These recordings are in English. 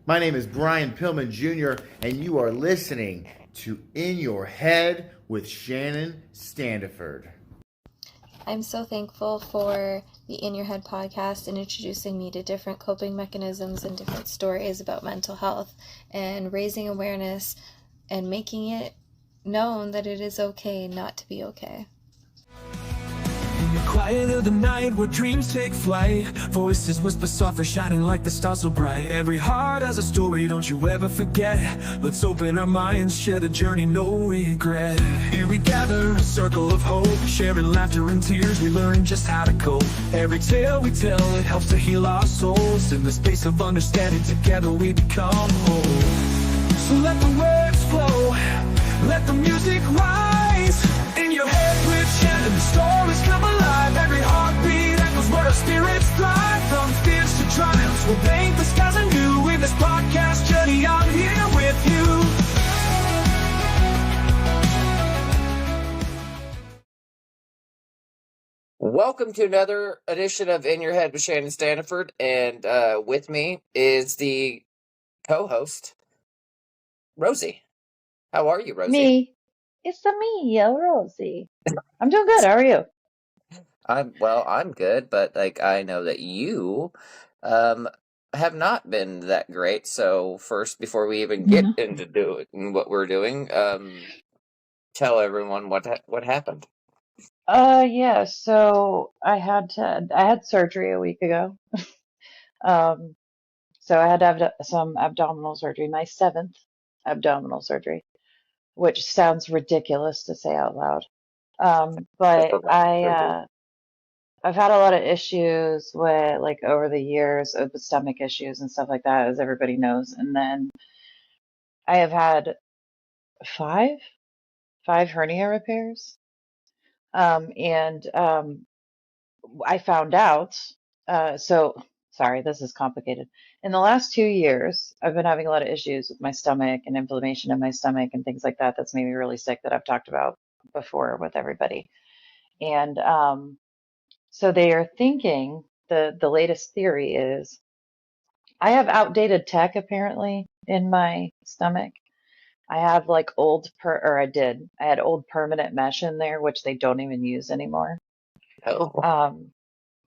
My name is Brian Pillman Jr., and you are listening to In Your Head with Shannon Standiford. I'm so thankful for the In Your Head podcast and introducing me to different coping mechanisms and different stories about mental health and raising awareness and making it known that it is okay not to be okay. In the quiet of the night where dreams take flight, voices whisper softly, shining like the stars so bright. Every heart has a story, don't you ever forget. Let's open our minds, share the journey, no regret. Here we gather, a circle of hope, sharing laughter and tears, we learn just how to cope. Every tale we tell, it helps to heal our souls. In the space of understanding, together we become whole. So let the words flow, let the music rise. In your head with Shannon, the stories come alive. Every heartbeat echoes where our spirits thrive. From fears to triumphs, we'll paint the skies anew. In this podcast journey, I'm here with you. Welcome to another edition of In Your Head with Shannon Standiford, and with me is the co-host, Rosie. How are you, Rosie? Me. It's me, Rosie. I'm doing good. How are you? I'm good, but I know that you have not been that great. So first, before we even get into doing what we're doing, tell everyone what happened. Yeah, so I had surgery a week ago. So I had to have some abdominal surgery, my 7th abdominal surgery, which sounds ridiculous to say out loud. But I've had a lot of issues with over the years with stomach issues and stuff like that, as everybody knows. And then I have had five hernia repairs. And I found out, sorry, this is complicated. In the last 2 years, I've been having a lot of issues with my stomach and inflammation in my stomach and things like that. That's made me really sick that I've talked about before with everybody. And so they are thinking the latest theory is I have outdated tech apparently in my stomach. I have I had old permanent mesh in there, which they don't even use anymore. Oh.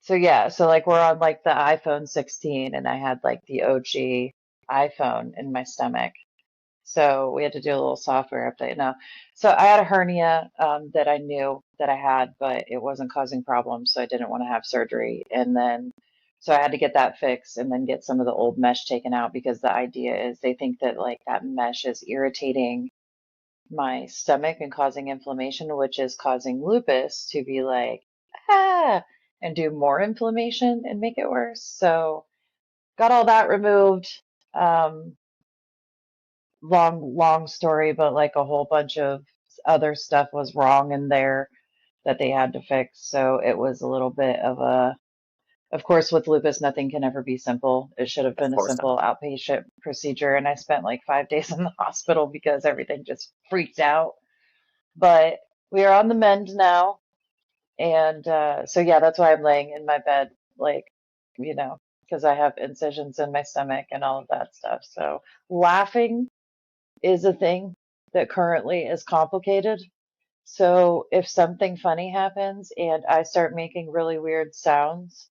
So yeah, so we're on the iPhone 16 and I had the OG iPhone in my stomach. So we had to do a little software update now. So I had a hernia that I knew that I had, but it wasn't causing problems, so I didn't want to have surgery. And then so I had to get that fixed and then get some of the old mesh taken out because the idea is they think that that mesh is irritating my stomach and causing inflammation, which is causing lupus to be and do more inflammation and make it worse. So got all that removed. Long story, but a whole bunch of other stuff was wrong in there that they had to fix. So it was a little bit of course, with lupus, nothing can ever be simple. It should have been a simple outpatient procedure. And I spent 5 days in the hospital because everything just freaked out. But we are on the mend now. And so, yeah, that's why I'm laying in my bed, because I have incisions in my stomach and all of that stuff. So laughing is a thing that currently is complicated. So if something funny happens and I start making really weird sounds,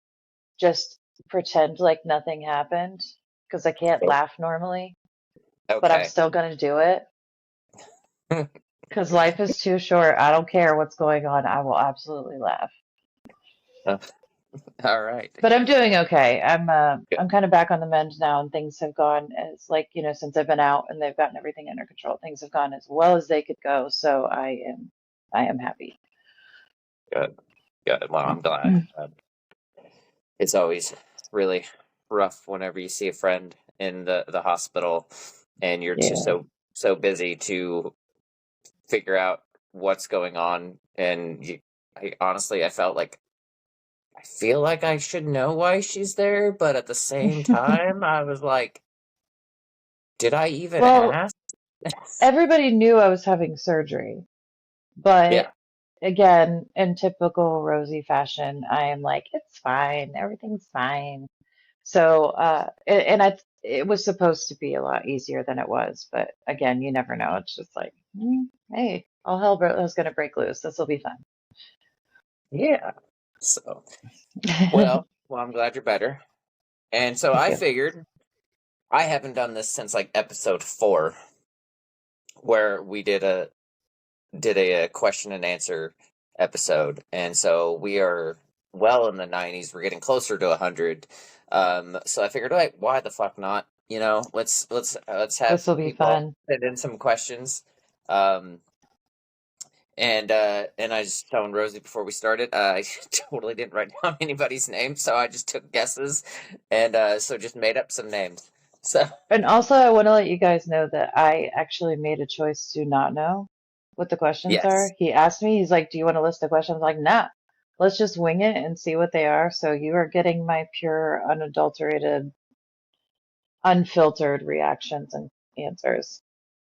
just pretend like nothing happened because I can't laugh normally, but I'm still going to do it because life is too short. I don't care what's going on. I will absolutely laugh. All right. But I'm doing okay. I'm kind of back on the mend now, and things have gone as since I've been out and they've gotten everything under control, things have gone as well as they could go. So I am happy. Good. Well, I'm glad. It's always really rough whenever you see a friend in the hospital and you're so busy to figure out what's going on. And I feel like I should know why she's there, but at the same time, I was like, did I even ask? Everybody knew I was having surgery, but again, in typical Rosie fashion, I am like, it's fine, everything's fine. So, it was supposed to be a lot easier than it was, but again, you never know. It's just like, hey, all hell is going to break loose. This will be fun. Yeah. So, well, I'm glad you're better. And so Thank I you. figured I haven't done this since like episode 4, where we did a question and answer episode, and so we are well in the 90s. We're getting closer to 100. So I figured, like, why the fuck not? Let's This have will be people fun. send in some questions. And I just telling Rosie before we started, I totally didn't write down anybody's name, so I just took guesses, and so just made up some names. So And also, I want to let you guys know that I actually made a choice to not know what the questions are. yes, He asked me, he's like, "Do you want a list of questions?" I'm like, nah, let's just wing it and see what they are. So you are getting my pure, unadulterated, unfiltered reactions and answers.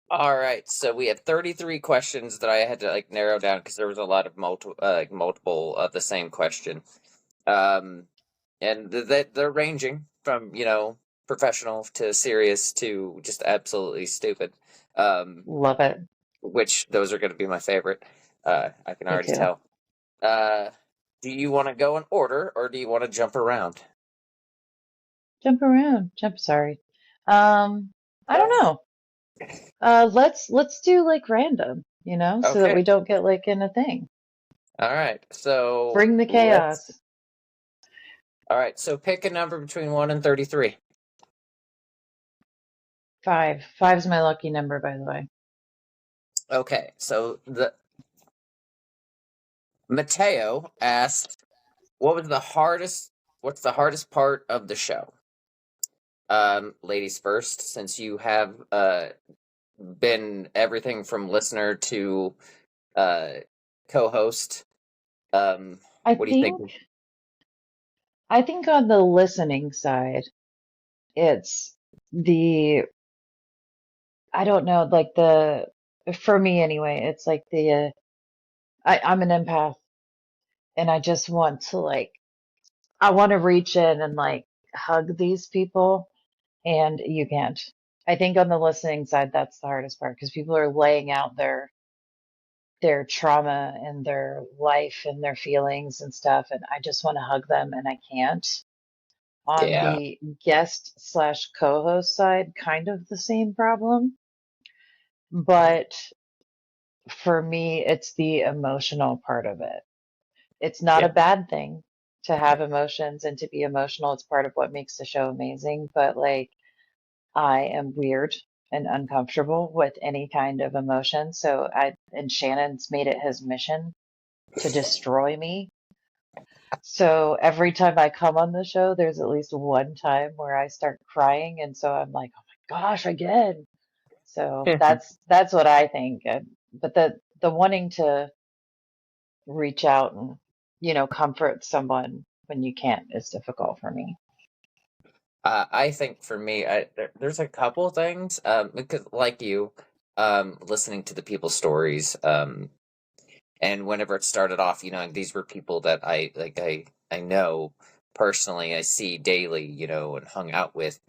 all right. So we have 33 questions that I had to like narrow down because there was a lot of multiple of the same question. Um, and they're ranging from professional to serious to just absolutely stupid. Um, Love it. which those are going to be my favorite. I can Me already too. tell. Do you want to go in order or do you want to jump around? Jump around. Sorry. I don't know. Let's do like random, so that we Okay. don't get like in a thing. All right. So Bring the let's. chaos. All right. So pick a number between 1 and 33. 5. Five's my lucky number, by the way. Okay. So the Mateo asked, What's the hardest part of the show?" Ladies first, since you have been everything from listener to uh co-host. I What do you think? think I think on the listening side, it's the I don't know, like for me anyway, it's like I'm an empath and I just want to I want to reach in and like hug these people and you can't. I think on the listening side, that's the hardest part because people are laying out their trauma and their life and their feelings and stuff, and I just want to hug them and I can't. On Yeah. the guest slash co-host side, kind of the same problem, but for me, it's the emotional part of it. It's not a Yeah. bad thing to have emotions and to be emotional. It's part of what makes the show amazing, but like I am weird and uncomfortable with any kind of emotion. And Shannon's made it his mission to destroy me. So every time I come on the show, there's at least one time where I start crying. And so I'm like, oh my gosh, again. So that's what I think. But the wanting to reach out and, comfort someone when you can't is difficult for me. I think for me, there's a couple things, because like you, listening to the people's stories, and whenever it started off, these were people that I know personally, I see daily, and hung out with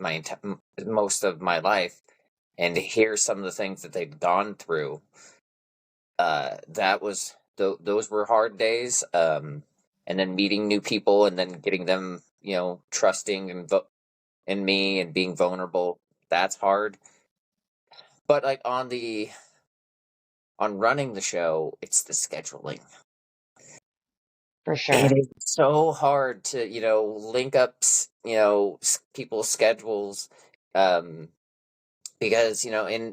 most of my life, and to hear some of the things that they've gone through, those were hard days. And then meeting new people and then getting them, trusting in me and being vulnerable, that's hard. But like on running the show, it's the scheduling. For It sure. is so hard to link up people's schedules, um because in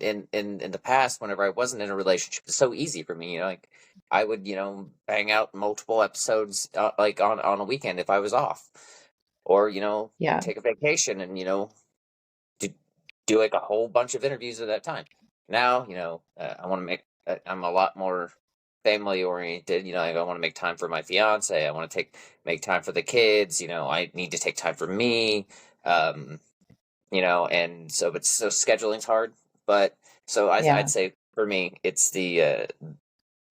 the past, whenever I wasn't in a relationship, it's so easy for me, like I would bang out multiple episodes, like on a weekend if I was off, or Yeah. take a vacation and do, do like a whole bunch of interviews at that time. Now, I want to I'm a lot more family oriented. I want to make time for my fiance. I want to make time for the kids. I need to take time for me. Um, and so scheduling's hard. But so I'd Yeah. say for me, it's the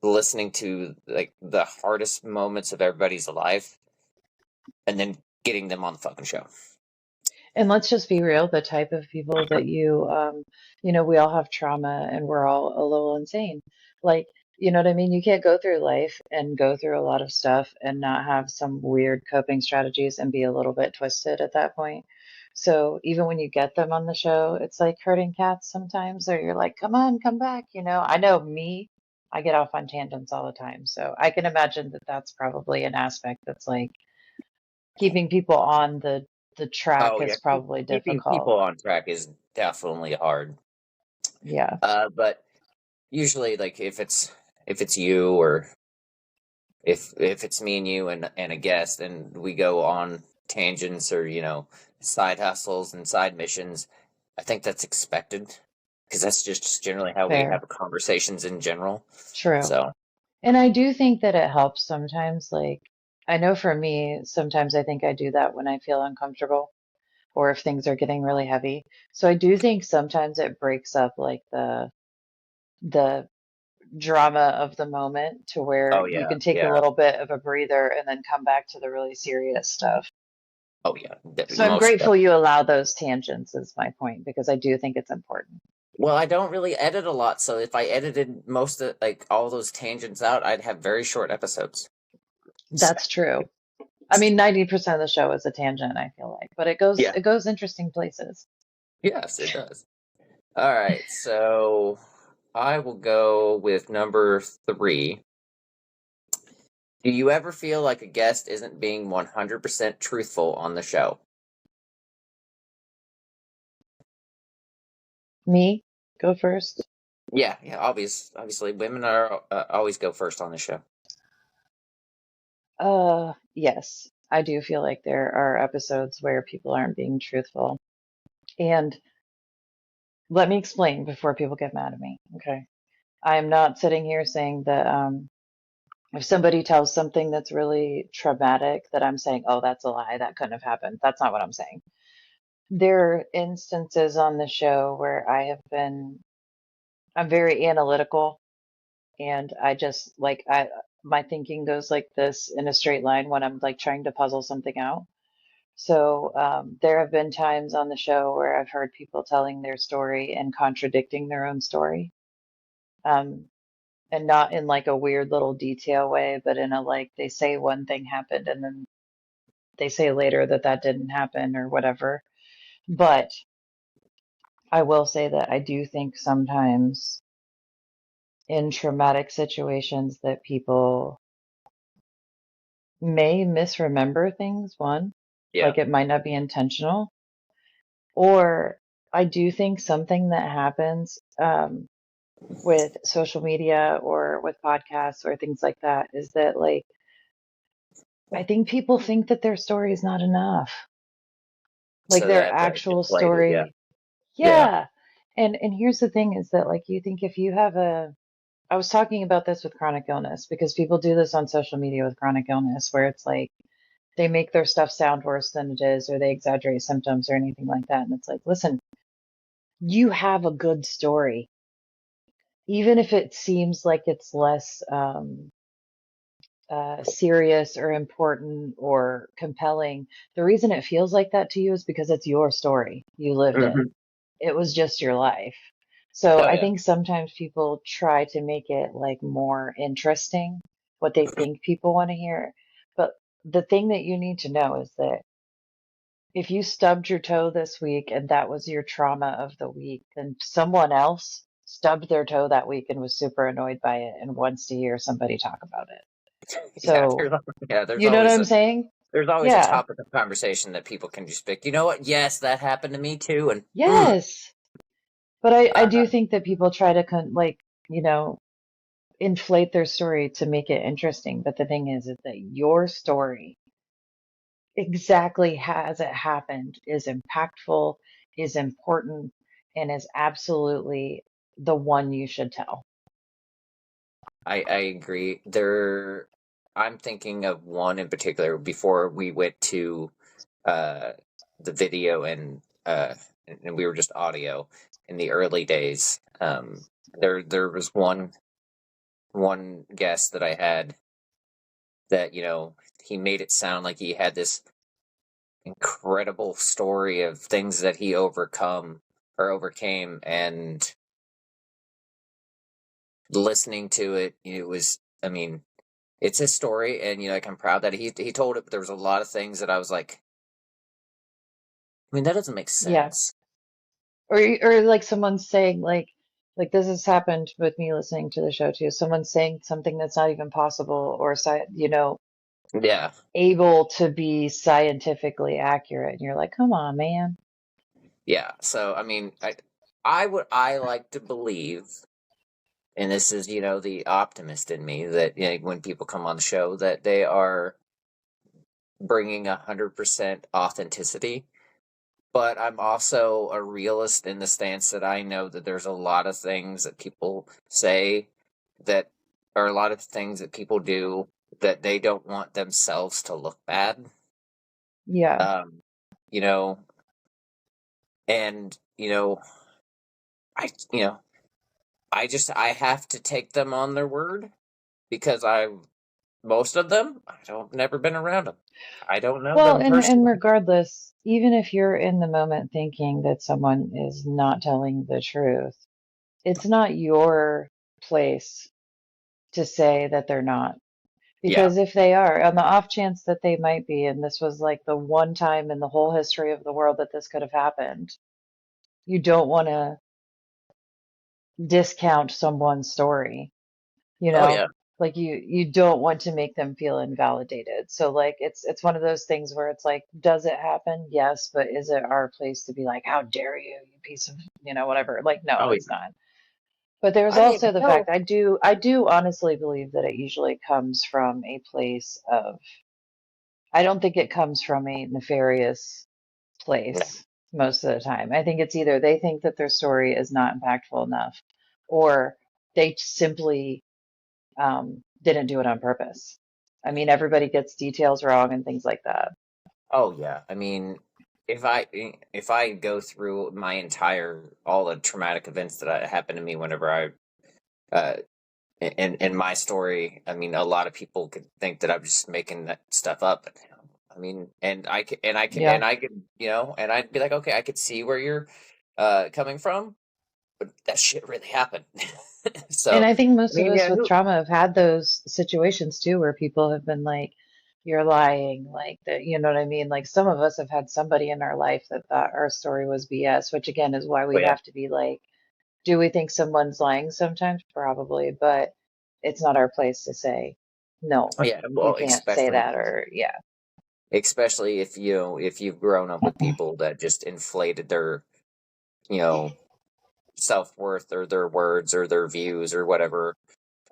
listening to like the hardest moments of everybody's life, and then getting them on the fucking show. And let's just be real, the type of people that we all have trauma and we're all a little insane. Like, you know what I mean? You can't go through life and go through a lot of stuff and not have some weird coping strategies and be a little bit twisted at that point. So even when you get them on the show, it's like herding cats sometimes, or you're like, come on, come back. I know me, I get off on tangents all the time. So I can imagine that that's probably an aspect that's like keeping people on the track Oh yeah, is probably keeping difficult. people on track is definitely hard. Yeah, But usually, like if it's you, or if it's me and you and a guest, and we go on tangents, or side hustles and side missions, I think that's expected, because that's just generally how we fair. have conversations in general. True. So And I do think that it helps sometimes. Like, I know for me, sometimes I think I do that when I feel uncomfortable or if things are getting really heavy. So I do think sometimes it breaks up like the drama of the moment to where oh you yeah, can take a yeah, little bit of a breather and then come back to the really serious stuff. oh yeah, So I'm most grateful definitely. you allow those tangents, is my point, because I do think it's important. Well, I don't really edit a lot, so if I edited most of, like, all those tangents out, I'd have very short episodes. That's true. I mean, 90% of the show is a tangent, I feel like, but it goes Yeah. it goes interesting places. Yes, it does. All right, so I will go with number 3. Do you ever feel like a guest isn't being 100% truthful on the show? Me, go first. Yeah, yeah. Obviously, women are always go first on the show. Yes, I do feel like there are episodes where people aren't being truthful. And let me explain before people get mad at me. Okay. I am not sitting here saying that if somebody tells something that's really traumatic, that I'm saying, oh, that's a lie, that couldn't have happened. That's not what I'm saying. There are instances on the show where I'm very analytical, and I just like my thinking goes like this in a straight line when I'm like trying to puzzle something out. So there have been times on the show where I've heard people telling their story and contradicting their own story, um, and not in like a weird little detail way, but in a like they say one thing happened and then they say later that that didn't happen or whatever. But I will say that I do think sometimes in traumatic situations that people may misremember things, one, Yeah. like it might not be intentional, or I do think something that happens with social media or with podcasts or things like that is that like I think people think that their story is not enough. Like So their that actual inflated. Yeah. story. Yeah. Yeah. And here's the thing is that like you think if you have a I was talking about this with chronic illness because people do this on social media with chronic illness where it's like they make their stuff sound worse than it is or they exaggerate symptoms or anything like that. And it's like, listen, you have a good story. Even if it seems like it's less serious or important or compelling, the reason it feels like that to you is because it's your story. You lived it. Hmm. It was just your life. So Oh I yeah. think sometimes people try to make it like more interesting, what they think people want to hear. But the thing that you need to know is that if you stubbed your toe this week and that was your trauma of the week, then someone else stubbed their toe that week and was super annoyed by it and wants to hear somebody talk about it. Yeah. So, There's you know what always I'm saying? a Yeah. topic of conversation that people can just pick. You know what? Yes, that happened to me too. And Yes. But I uh, do think that people try to you know, inflate their story to make it interesting. But the thing is that your story, exactly as it happened, is impactful, is important, and is absolutely the one you should tell. I agree. I'm thinking of one in particular before we went to uh, the video, and we were just audio in the early days. There was one guest that I had that he made it sound like he had this incredible story of things that he overcame, and listening to it, I mean, it's his story, and like, I'm proud that he told it, but there was a lot of things that I was like, I mean, that doesn't make Yeah. sense. Or like someone saying like this has happened with me listening to the show too. Someone saying something that's not even possible or Yeah. able to be scientifically accurate. And you're like, come on, man. Yeah. So, I mean, I like to believe, and this is, the optimist in me, that when people come on the show, that they are bringing 100% authenticity. But I'm also a realist in the stance that I know that there's a lot of things that people say that are a lot of things that people do that they don't want themselves to look bad. Yeah. You know, and I you know I have to take them on their word, because most of them, I've never been around them. I don't know Well, them and personally. regardless, even if you're in the moment thinking that someone is not telling the truth, it's not your place to say that they're not. Yeah. Because if they are, on the off chance that they might be, and this was like the one time in the whole history of the world that this could have happened, you don't want to discount someone's story, you Oh know? yeah. Like you don't want to make them feel invalidated. So like it's one of those things where it's like, does it happen? Yes, but is it our place to be like, how dare you, you piece of, whatever? Like, no, Oh it's yeah. not. But there's I mean, also the fact hell. I do honestly believe that it usually comes from a place of I don't think it comes from a nefarious No. place most of the time. I think it's either they think that their story is not impactful enough, or they simply didn't do it on purpose. I mean, everybody gets details wrong and things like that. Oh yeah. I mean, if I go through my entire all the traumatic events that happened to me whenever uh in my story, I mean, a lot of people could think that I'm just making that stuff up. But, I mean, Yeah. and I'd be like, okay, I could see where you're coming from, but that shit really happened. And So, I think I most of mean, us yeah, with who? trauma have had those situations too, where people have been like, you're lying, like that, you know what I mean? Like some of us have had somebody in our life that thought our story was BS, which again is why Oh we yeah, have to be like, do we think someone's lying sometimes? Probably, but it's not our place to say, no, oh yeah. you Well, can't say especially that, or yeah, if you've grown up with people that just inflated their you know self worth or their words or their views or whatever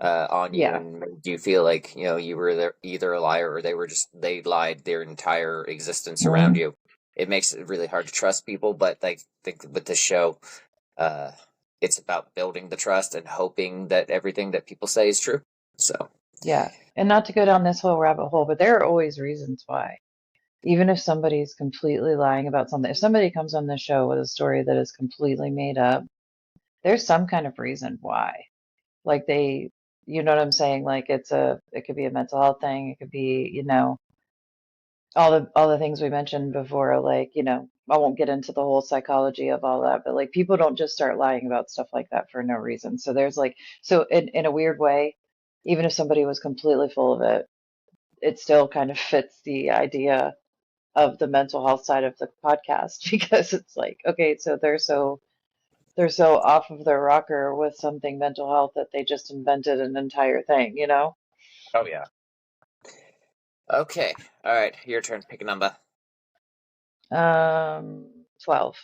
on you, yeah, and made you feel like you were either a liar, or they lied their entire existence around mm, you. It makes it really hard to trust people. But like, think with this show, uh, it's about building the trust and hoping that everything that people say is true. So yeah. And not to go down this whole rabbit hole, but there are always reasons why. Even if somebody's completely lying about something, if somebody comes on the show with a story that is completely made up, there's some kind of reason why. Like you know what I'm saying? Like it could be a mental health thing. It could be, all the things we mentioned before, like, I won't get into the whole psychology of all that, but like people don't just start lying about stuff like that for no reason. So there's like, so in a weird way, even if somebody was completely full of it, it still kind of fits the idea of the mental health side of the podcast because it's like, okay, so they're so off of their rocker with something mental health that they just invented an entire thing, you know? oh yeah. Okay, all right, your turn. Pick a number. 12.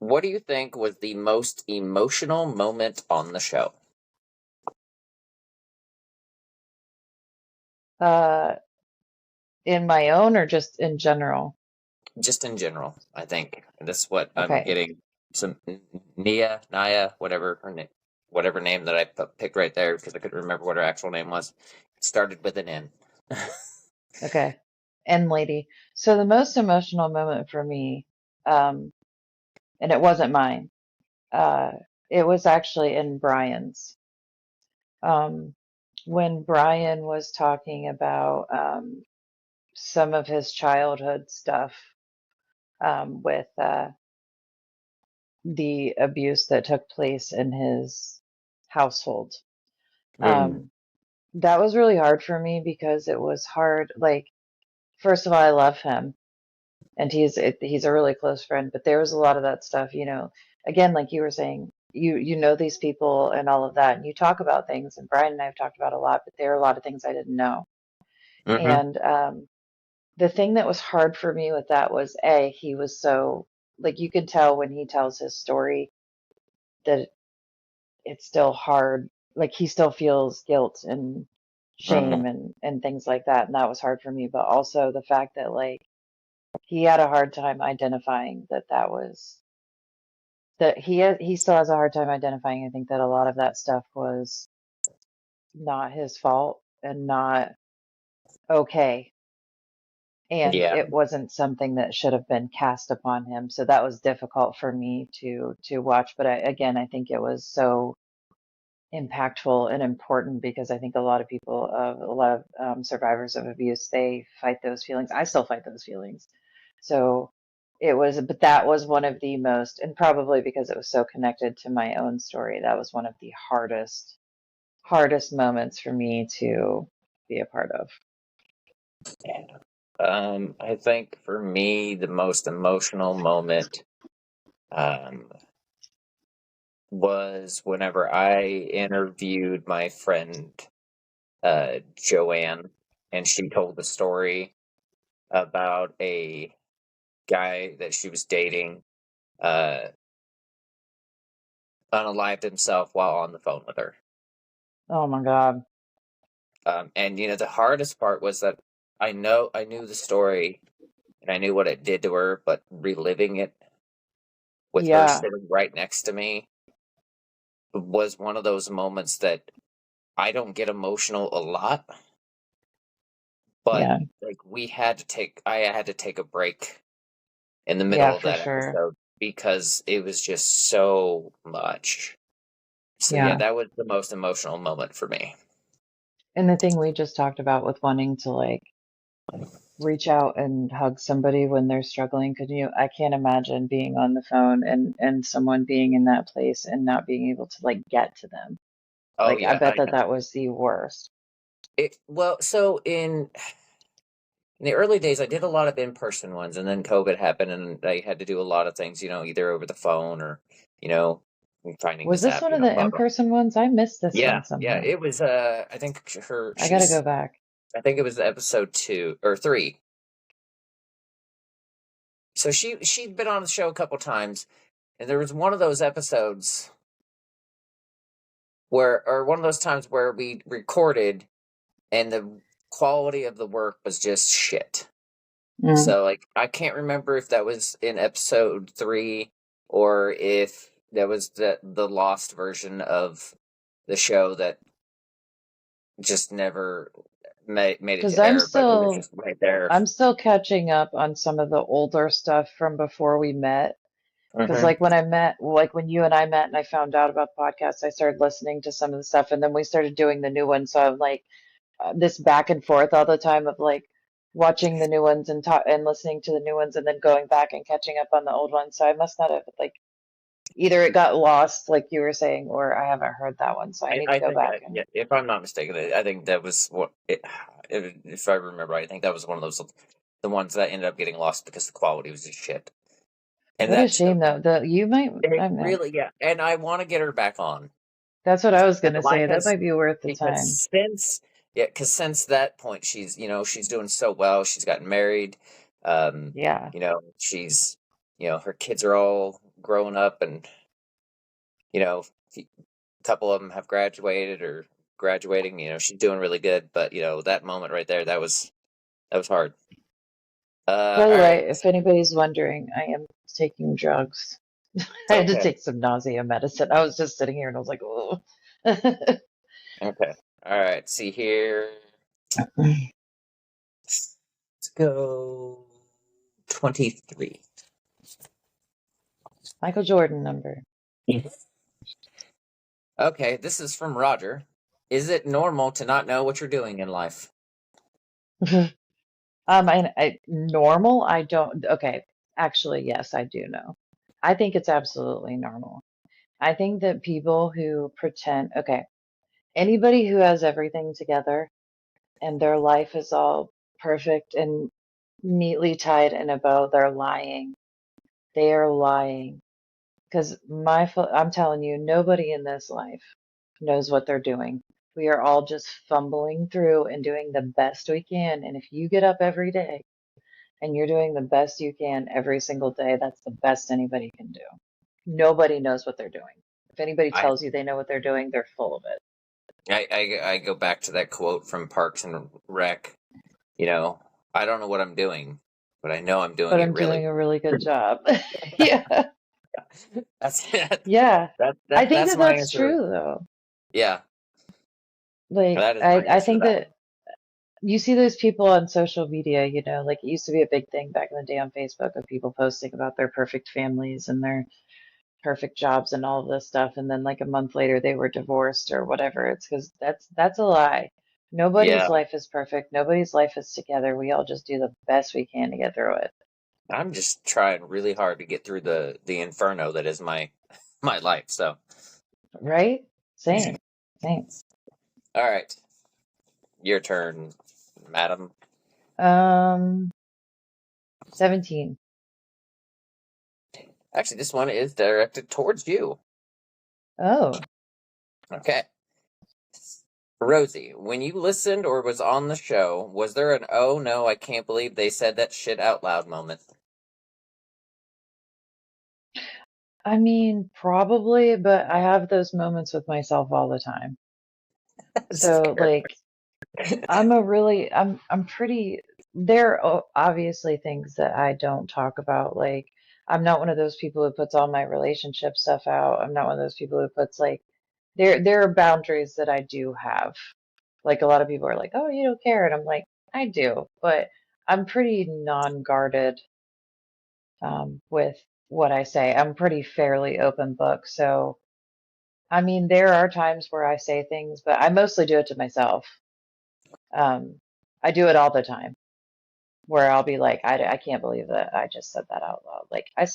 What do you think was the most emotional moment on the show? Uh, in my own or just in general? Just in general, I think that's what I'm Okay. getting. Some Naya, whatever name that I picked right there, because I couldn't remember what her actual name was. It started with an N. Okay. And lady. So the most emotional moment for me, um, and it wasn't mine, uh, it was actually in Brian's. Um, when Brian was talking about some of his childhood stuff with the abuse that took place in his household. Mm. Um, that was really hard for me because it was hard. Like, first of all, I love him, and he's a really close friend. But there was a lot of that stuff, again, like you were saying, you know these people and all of that, and you talk about things. And Brian and I have talked about a lot, but there are a lot of things I didn't know. Mm-hmm. And the thing that was hard for me with that was he was so, like, you could tell when he tells his story that it's still hard. Like, he still feels guilt and Mm-hmm. shame and things like that. And that was hard for me. But also the fact that, like, he had a hard time identifying that he still has a hard time identifying. I think that a lot of that stuff was not his fault and not okay. And Yeah. it wasn't something that should have been cast upon him. So that was difficult for me to watch. But again, I think it was so impactful and important because I think a lot of people, a lot of survivors of abuse, they fight those feelings. I still fight those feelings. So but that was one of the most, and probably because it was so connected to my own story, that was one of the hardest moments for me to be a part of. I think for me, the most emotional moment was whenever I interviewed my friend Joanne, and she told the story about a guy that she was dating uh, unalived himself while on the phone with her. Oh my God. And the hardest part was that I knew the story and I knew what it did to her, but reliving it with her Yeah. sitting right next to me was one of those moments that I don't get emotional a lot, but Yeah. like I had to take a break in the Yeah, middle of for that sure. episode because it was just so much. So yeah, Yeah. that was the most emotional moment for me. And the thing we just talked about with wanting to, like, reach out and hug somebody when they're struggling, could you? I can't imagine being on the phone and someone being in that place and not being able to, like, get to them. Oh Like, I yeah, bet that was the worst. so in the early days, I did a lot of in-person ones, and then COVID happened, and I had to do a lot of things, either over the phone or, you know, finding Was this this app, one of the blah blah. in-person ones? I missed this Yeah, one yeah, somehow. it was. I think I gotta go back. I think it was episode 2 or 3. So she'd been on the show a couple times, and there was one of those episodes or one of those times where we recorded, and the quality of the work was just shit. Mm. So, like, I can't remember if that was in episode 3 or if that was the lost version of the show that just never made it Because to air, but it was just right there. I'm still catching up on some of the older stuff from before we met. Because, Hmm. like, when you and I met and I found out about podcasts, I started listening to some of the stuff, and then we started doing the new ones. So I'm like, this back and forth all the time of, like, watching the new ones and listening to the new ones and then going back and catching up on the old ones. So I must not have, like, either it got lost, like you were saying, or I haven't heard that one. So I need to I go think, back and. yeah, if I'm not mistaken, I think that was if I remember right, I think that was one of those the ones that ended up getting lost because the quality was just shit. And What a that's shame, though. You might, it I mean, really, yeah. And I want to get her back on. that's what I was And gonna why? say. That might be worth the time. Because since that point, she's doing so well. She's gotten married. Um, Yeah. she's her kids are all grown up, and a couple of them have graduated or graduating. She's doing really good. But that moment right there, that was hard. By the All right. way, if anybody's wondering, I am taking drugs. I had to Okay. take some nausea medicine. I was just sitting here and I was like, oh. Okay. All right. See here. Let's go 23. Michael Jordan number. Okay, this is from Roger. Is it normal to not know what you're doing in life? Normal, I don't, okay, actually, yes, I do know. I think it's absolutely normal. I think that people who pretend, okay, anybody who has everything together and their life is all perfect and neatly tied in a bow, they're lying. They are lying. Because I'm telling you, nobody in this life knows what they're doing. We are all just fumbling through and doing the best we can. And if you get up every day and you're doing the best you can every single day, that's the best anybody can do. Nobody knows what they're doing. If anybody I, tells you they know what they're doing, they're full of it. I go back to that quote from Parks and Rec. You know, I don't know what I'm doing, but I know I'm doing But it I'm really. doing a really good job. Yeah. That's Yeah. I think that's that my that's answer. true though. Yeah, Like that is my I answer to think that one. that you see those people on social media, like it used to be a big thing back in the day on Facebook of people posting about their perfect families and their perfect jobs and all of this stuff. And then like a month later they were divorced or whatever. It's because that's a lie. Nobody's Yeah, life is perfect. Nobody's life is together. We all just do the best we can to get through it. I'm just trying really hard to get through the inferno that is my my life. So, Right? Same. Same. all right, your turn, madam. 17. Actually, this one is directed towards you. Oh. Okay. Rosie, when you listened or was on the show, was there an "oh no, I can't believe they said that shit out loud" moment? I mean, probably, but I have those moments with myself all the time. That's So fair. like I'm pretty, there are obviously things that I don't talk about. Like, I'm not one of those people who puts all my relationship stuff out. I'm not one of those people who puts like, there are boundaries that I do have. Like, a lot of people are like, oh, you don't care. And I'm like, I do, but I'm pretty non-guarded with what I say. I'm pretty fairly open book. So, I mean, there are times where I say things, but I mostly do it to myself. Um, I do it all the time where I'll be like, I can't believe that I just said that out loud. Like I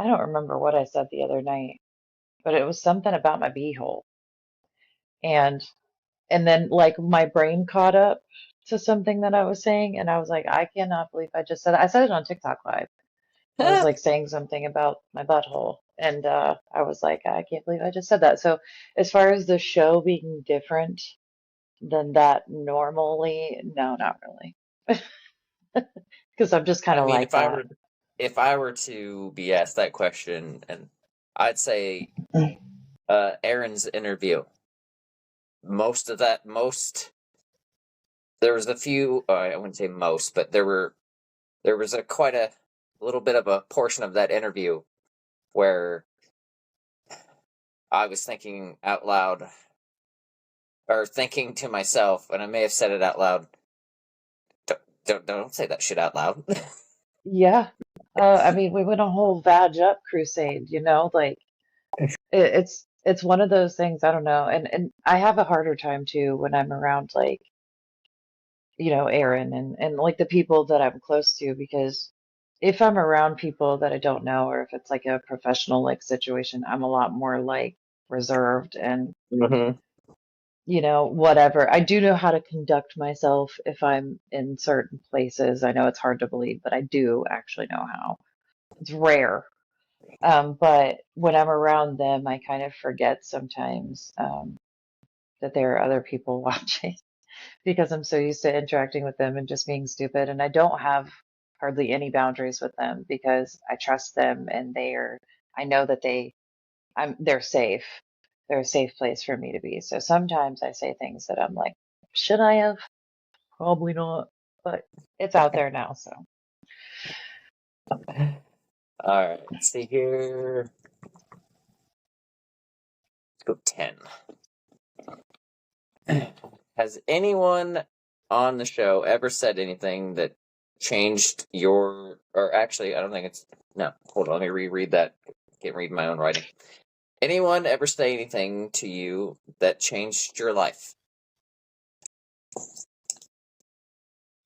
don't remember what I said the other night, but it was something about my beehole. And then like my brain caught up to something that I was saying, and I was like, I cannot believe I just said that. I said it on TikTok live. I was like saying something about my butthole, and I was like, I can't believe I just said that. So as far as the show being different than that normally, no, not really. Because I'm just kind I of mean, like that. if I were to be asked that question, and I'd say Aaron's interview. Most there was a few. I wouldn't say most, but there was a quite a little bit of a portion of that interview where I was thinking out loud or thinking to myself, and I may have said it out loud. Don't say that shit out loud. Yeah. I mean, we went a whole vag up crusade, like it's one of those things, I don't know. And I have a harder time too when I'm around like, Aaron and like the people that I'm close to, because if I'm around people that I don't know, or if it's like a professional like situation, I'm a lot more like reserved and, Mm-hmm. whatever. I do know how to conduct myself if I'm in certain places. I know it's hard to believe, but I do actually know how. It's rare. But when I'm around them, I kind of forget sometimes that there are other people watching because I'm so used to interacting with them and just being stupid. And I don't have hardly any boundaries with them because I trust them and I know that they're safe. They're a safe place for me to be. So sometimes I say things that I'm like, should I have? Probably not, but it's out there now. So All right, let's see here. Let's go 10. Has anyone on the show ever said anything that changed your, or actually, I don't think it's, no, hold on, let me reread that. Can't read my own writing. Anyone ever say anything to you that changed your life?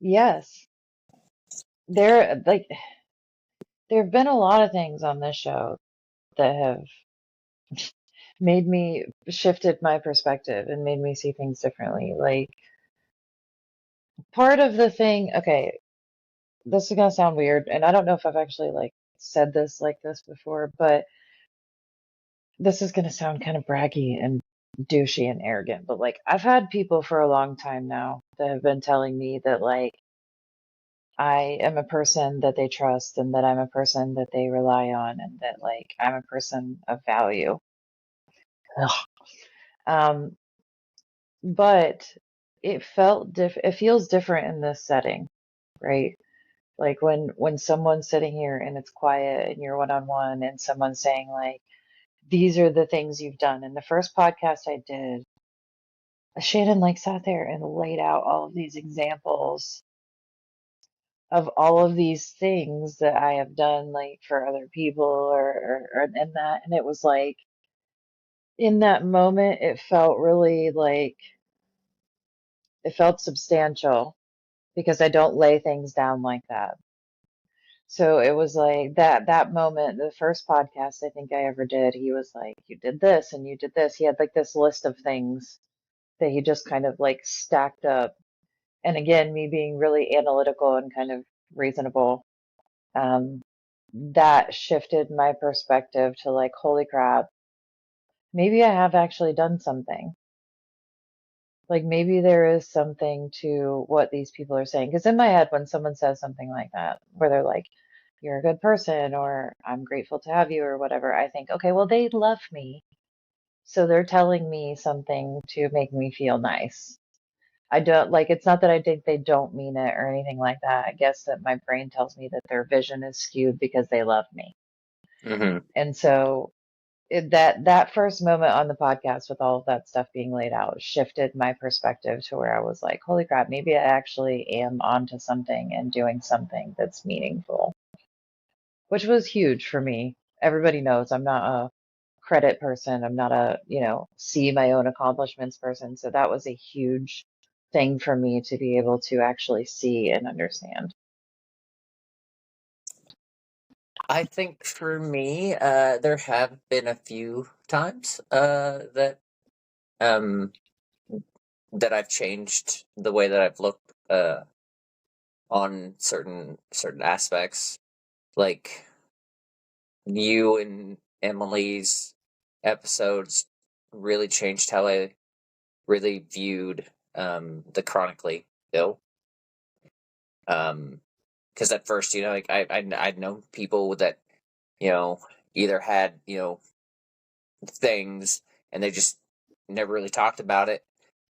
yes. there like there have been a lot of things on this show that have made me shifted my perspective and made me see things differently. Like part of the thing, okay, this is gonna sound weird, and I don't know if I've actually like said this like this before, but this is gonna sound kind of braggy and douchey and arrogant, but like I've had people for a long time now that have been telling me that like I am a person that they trust and that I'm a person that they rely on and that like I'm a person of value. Ugh. Um, but it feels different in this setting, right? Like when someone's sitting here and it's quiet and you're one on one and someone's saying like these are the things you've done. In the first podcast I did, Shannon like sat there and laid out all of these examples of all of these things that I have done like for other people or and that, and it was like in that moment it felt really like it felt substantial because I don't lay things down like that. So it was like that moment, the first podcast I think I ever did, he was like, you did this and you did this. He had like this list of things that he just kind of like stacked up. And again, me being really analytical and kind of reasonable, um, that shifted my perspective to like, holy crap, maybe I have actually done something. Like maybe there is something to what these people are saying. Because in my head, when someone says something like that, where they're like, you're a good person, or I'm grateful to have you, or whatever, I think, okay, well, they love me. So they're telling me something to make me feel nice. I don't like, it's not that I think they don't mean it or anything like that. I guess that my brain tells me that their vision is skewed because they love me. Mm-hmm. And so that first moment on the podcast with all of that stuff being laid out shifted my perspective to where I was like, holy crap, maybe I actually am onto something and doing something that's meaningful, which was huge for me. Everybody knows I'm not a credit person. I'm not a, see my own accomplishments person. So that was a huge thing for me to be able to actually see and understand. I think for me, there have been a few times um, that I've changed the way that I've looked on certain aspects, like you and Emily's episodes really changed how I really viewed the chronically ill. Because at first, like I'd known people that either had things and they just never really talked about it,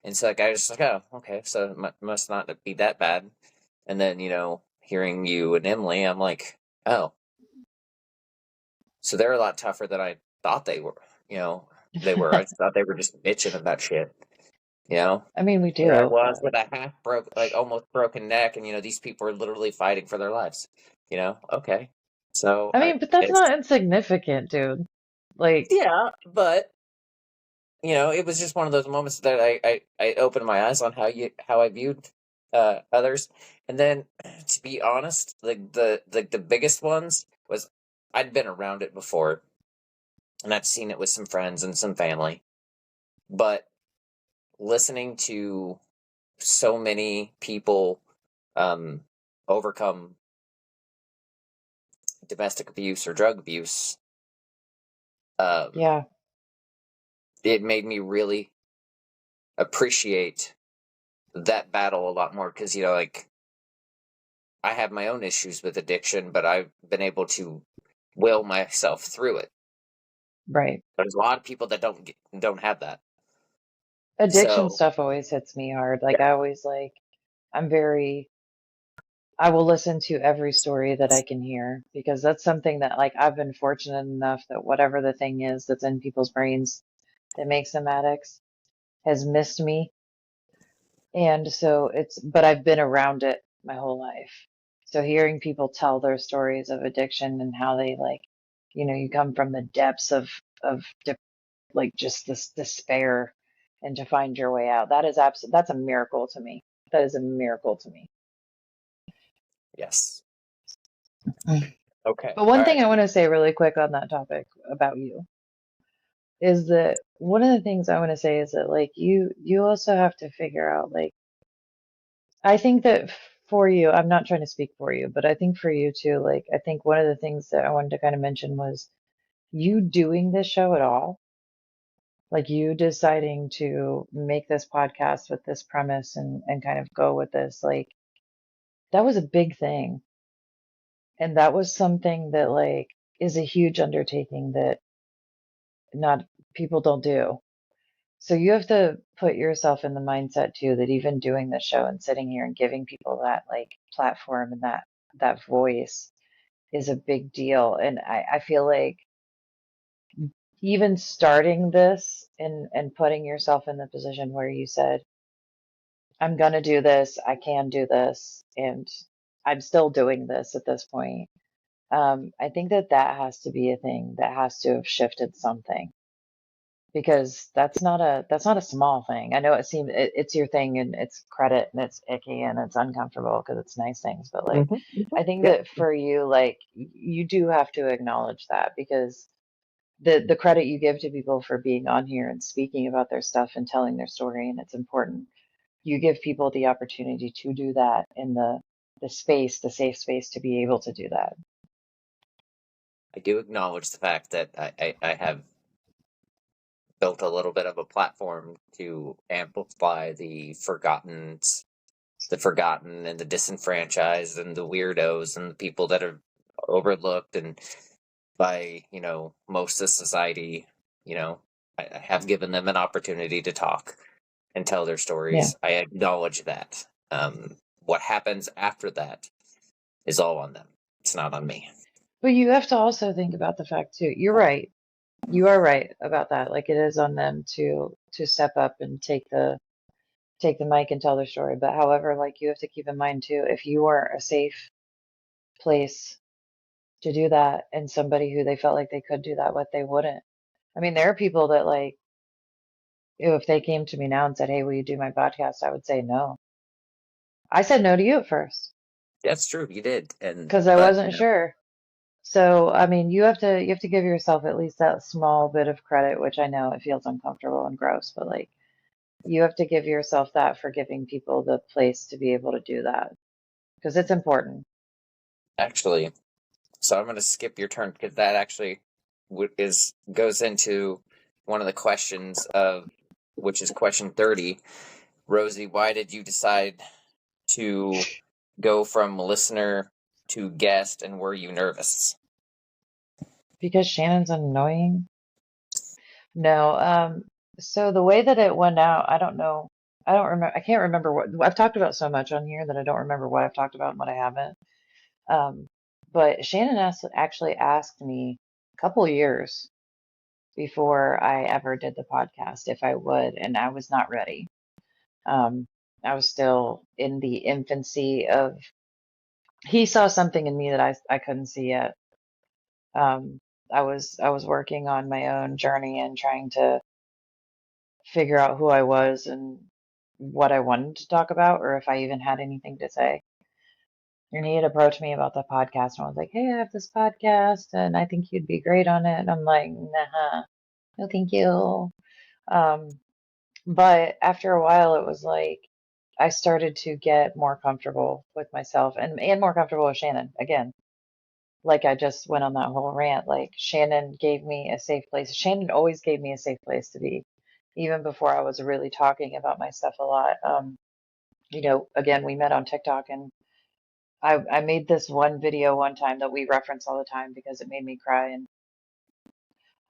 and so like I was just like, oh, okay, so it must not be that bad. And then hearing you and Emily, I'm like, oh, so they're a lot tougher than I thought they were. They were. I just thought they were just bitching about shit. I mean, we Here I do, was but with a almost broken neck, and these people are literally fighting for their lives. Okay, so I mean, but that's not insignificant, dude. Like, yeah, but it was just one of those moments that I opened my eyes on how I viewed others, and then to be honest, like the biggest ones was I'd been around it before, and I've seen it with some friends and some family, but listening to so many people overcome domestic abuse or drug abuse, yeah, it made me really appreciate that battle a lot more because like I have my own issues with addiction, but I've been able to will myself through it. right. There's a lot of people that don't have that. Addiction So stuff always hits me hard. Like, yeah, I always I'm very, I will listen to every story that I can hear because that's something that, like, I've been fortunate enough that whatever the thing is that's in people's brains that makes them addicts has missed me. And so but I've been around it my whole life. So hearing people tell their stories of addiction and how they you come from the depths of like just this despair and to find your way out. That's a miracle to me. That is a miracle to me. yes. Okay. But one All thing right. I want to say really quick on that topic about you is that one of the things I want to say is that like you also have to figure out like I think that for you, I'm not trying to speak for you, but I think for you too, like I think one of the things that I wanted to kind of mention was you doing this show at all, like you deciding to make this podcast with this premise and kind of go with this, like that was a big thing. And that was something that like is a huge undertaking that not people don't do. So you have to put yourself in the mindset too that even doing the show and sitting here and giving people that like platform and that voice is a big deal. And I feel like even starting this and putting yourself in the position where you said, I'm gonna do this, I can do this, and I'm still doing this at this point. I think that that has to be a thing that has to have shifted something because that's not a small thing. I know it's your thing and it's credit and it's icky and it's uncomfortable because it's nice things, but like Mm-hmm. I think Yep. that for you, like you do have to acknowledge that because the credit you give to people for being on here and speaking about their stuff and telling their story and it's important. You give people the opportunity to do that in the space, the safe space to be able to do that. I do acknowledge the fact that I have built a little bit of a platform to amplify the forgotten and the disenfranchised and the weirdos and the people that are overlooked and by most of society. I have given them an opportunity to talk and tell their Yeah. stories. I acknowledge that. What happens after that is all on them. It's not on me. But you have to also think about the fact too. You're right. You are right about that. Like it is on them to step up and take the mic and tell their story. But however, like you have to keep in mind too, if you are a safe place to do that and somebody who they felt like they could do that with, they wouldn't. I mean, there are people that like if they came to me now and said, "Hey, will you do my podcast?" I would say no. I said no to you at first That's true. You did, because I but wasn't sure. So, I mean, you have to give yourself at least that small bit of credit, which I know it feels uncomfortable and gross, but like you have to give yourself that for giving people the place to be able to do that because it's important. actually, so I'm going to skip your turn because that actually goes into one of the questions of which is question 30. Rosie, why did you decide to go from listener to guest, and were you nervous? Because Shannon's annoying. No, so the way that it went out, I don't know. I don't remember. I can't remember what I've talked about so much on here that I don't remember what I've talked about and what I haven't. Um, but Shannon actually asked me a couple years before I ever did the podcast if I would, and I was not ready. Um, I was still in the infancy of, he saw something in me that I couldn't see yet. Um, I was working on my own journey and trying to figure out who I was and what I wanted to talk about, or if I even had anything to say. And he had approached me about the podcast, and I was like, "Hey, I have this podcast, and I think you'd be great on it." And I'm like, "Nah, no, thank you." Um, but after a while, it was like I started to get more comfortable with myself and more comfortable with Shannon again. Like I just went on that whole rant. Like Shannon gave me a safe place. Shannon always gave me a safe place to be, even before I was really talking about my stuff a lot. Again, we met on TikTok and I made this one video one time that we reference all the time because it made me cry. And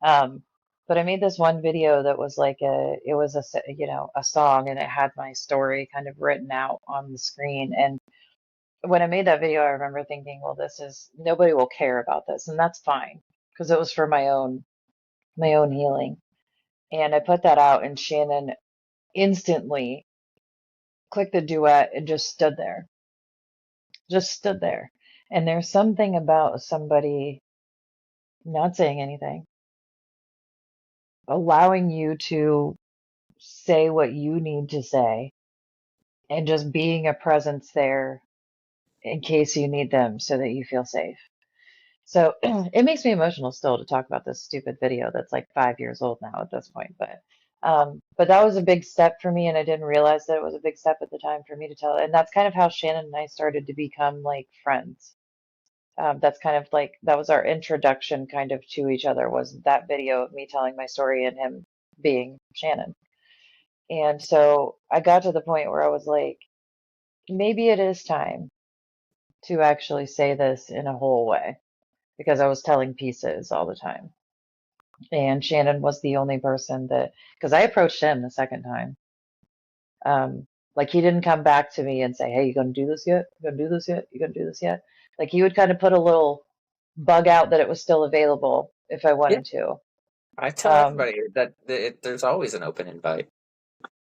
um, but I made this one video that was like it was a song and it had my story kind of written out on the screen. And when I made that video, I remember thinking, well, nobody will care about this, and that's fine because it was for my own healing. And I put that out, and Shannon instantly clicked the duet and just stood there. And there's something about somebody not saying anything, allowing you to say what you need to say, and just being a presence there in case you need them so that you feel safe. So it makes me emotional still to talk about this stupid video that's like 5 years old now at this point. But that was a big step for me, and I didn't realize that it was a big step at the time for me to tell. And that's kind of how Shannon and I started to become like friends. That's kind of like that was our introduction kind of to each other, was that video of me telling my story and him being Shannon. And so I got to the point where I was like, maybe it is time to actually say this in a whole way, because I was telling pieces all the time. And Shannon was the only person that, because I approached him the second time. Like he didn't come back to me and say, "Hey, you gonna do this yet? You gonna do this yet? You gonna do this yet?" Like he would kind of put a little bug out that it was still available if I Yeah, wanted to. I tell everybody that there's always an open invite.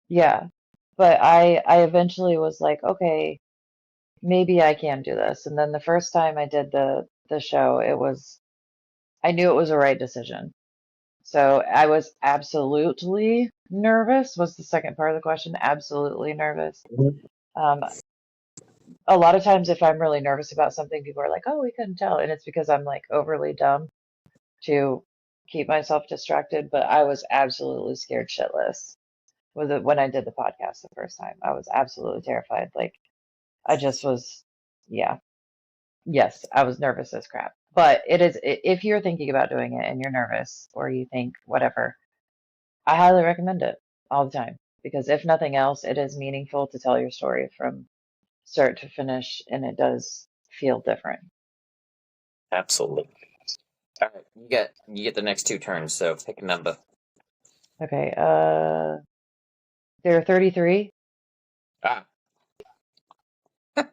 Yeah, but I eventually was like, okay, maybe I can do this. And then the first time I did the show, I knew it was the right decision. So I was absolutely nervous, was the second part of the question. Absolutely nervous. Um, a lot of times if I'm really nervous about something, people are like, "Oh, we couldn't tell." And it's because I'm like overly dumb to keep myself distracted. But I was absolutely scared shitless with it when I did the podcast the first time. I was absolutely terrified. Like I just was, yeah. Yes, I was nervous as crap. But it is, if you're thinking about doing it and you're nervous or you think whatever, I highly recommend it all the time, because if nothing else, it is meaningful to tell your story from start to finish, and it does feel different. Absolutely. All right, you get the next two turns, so pick a number. Okay, there are 33. Ah. All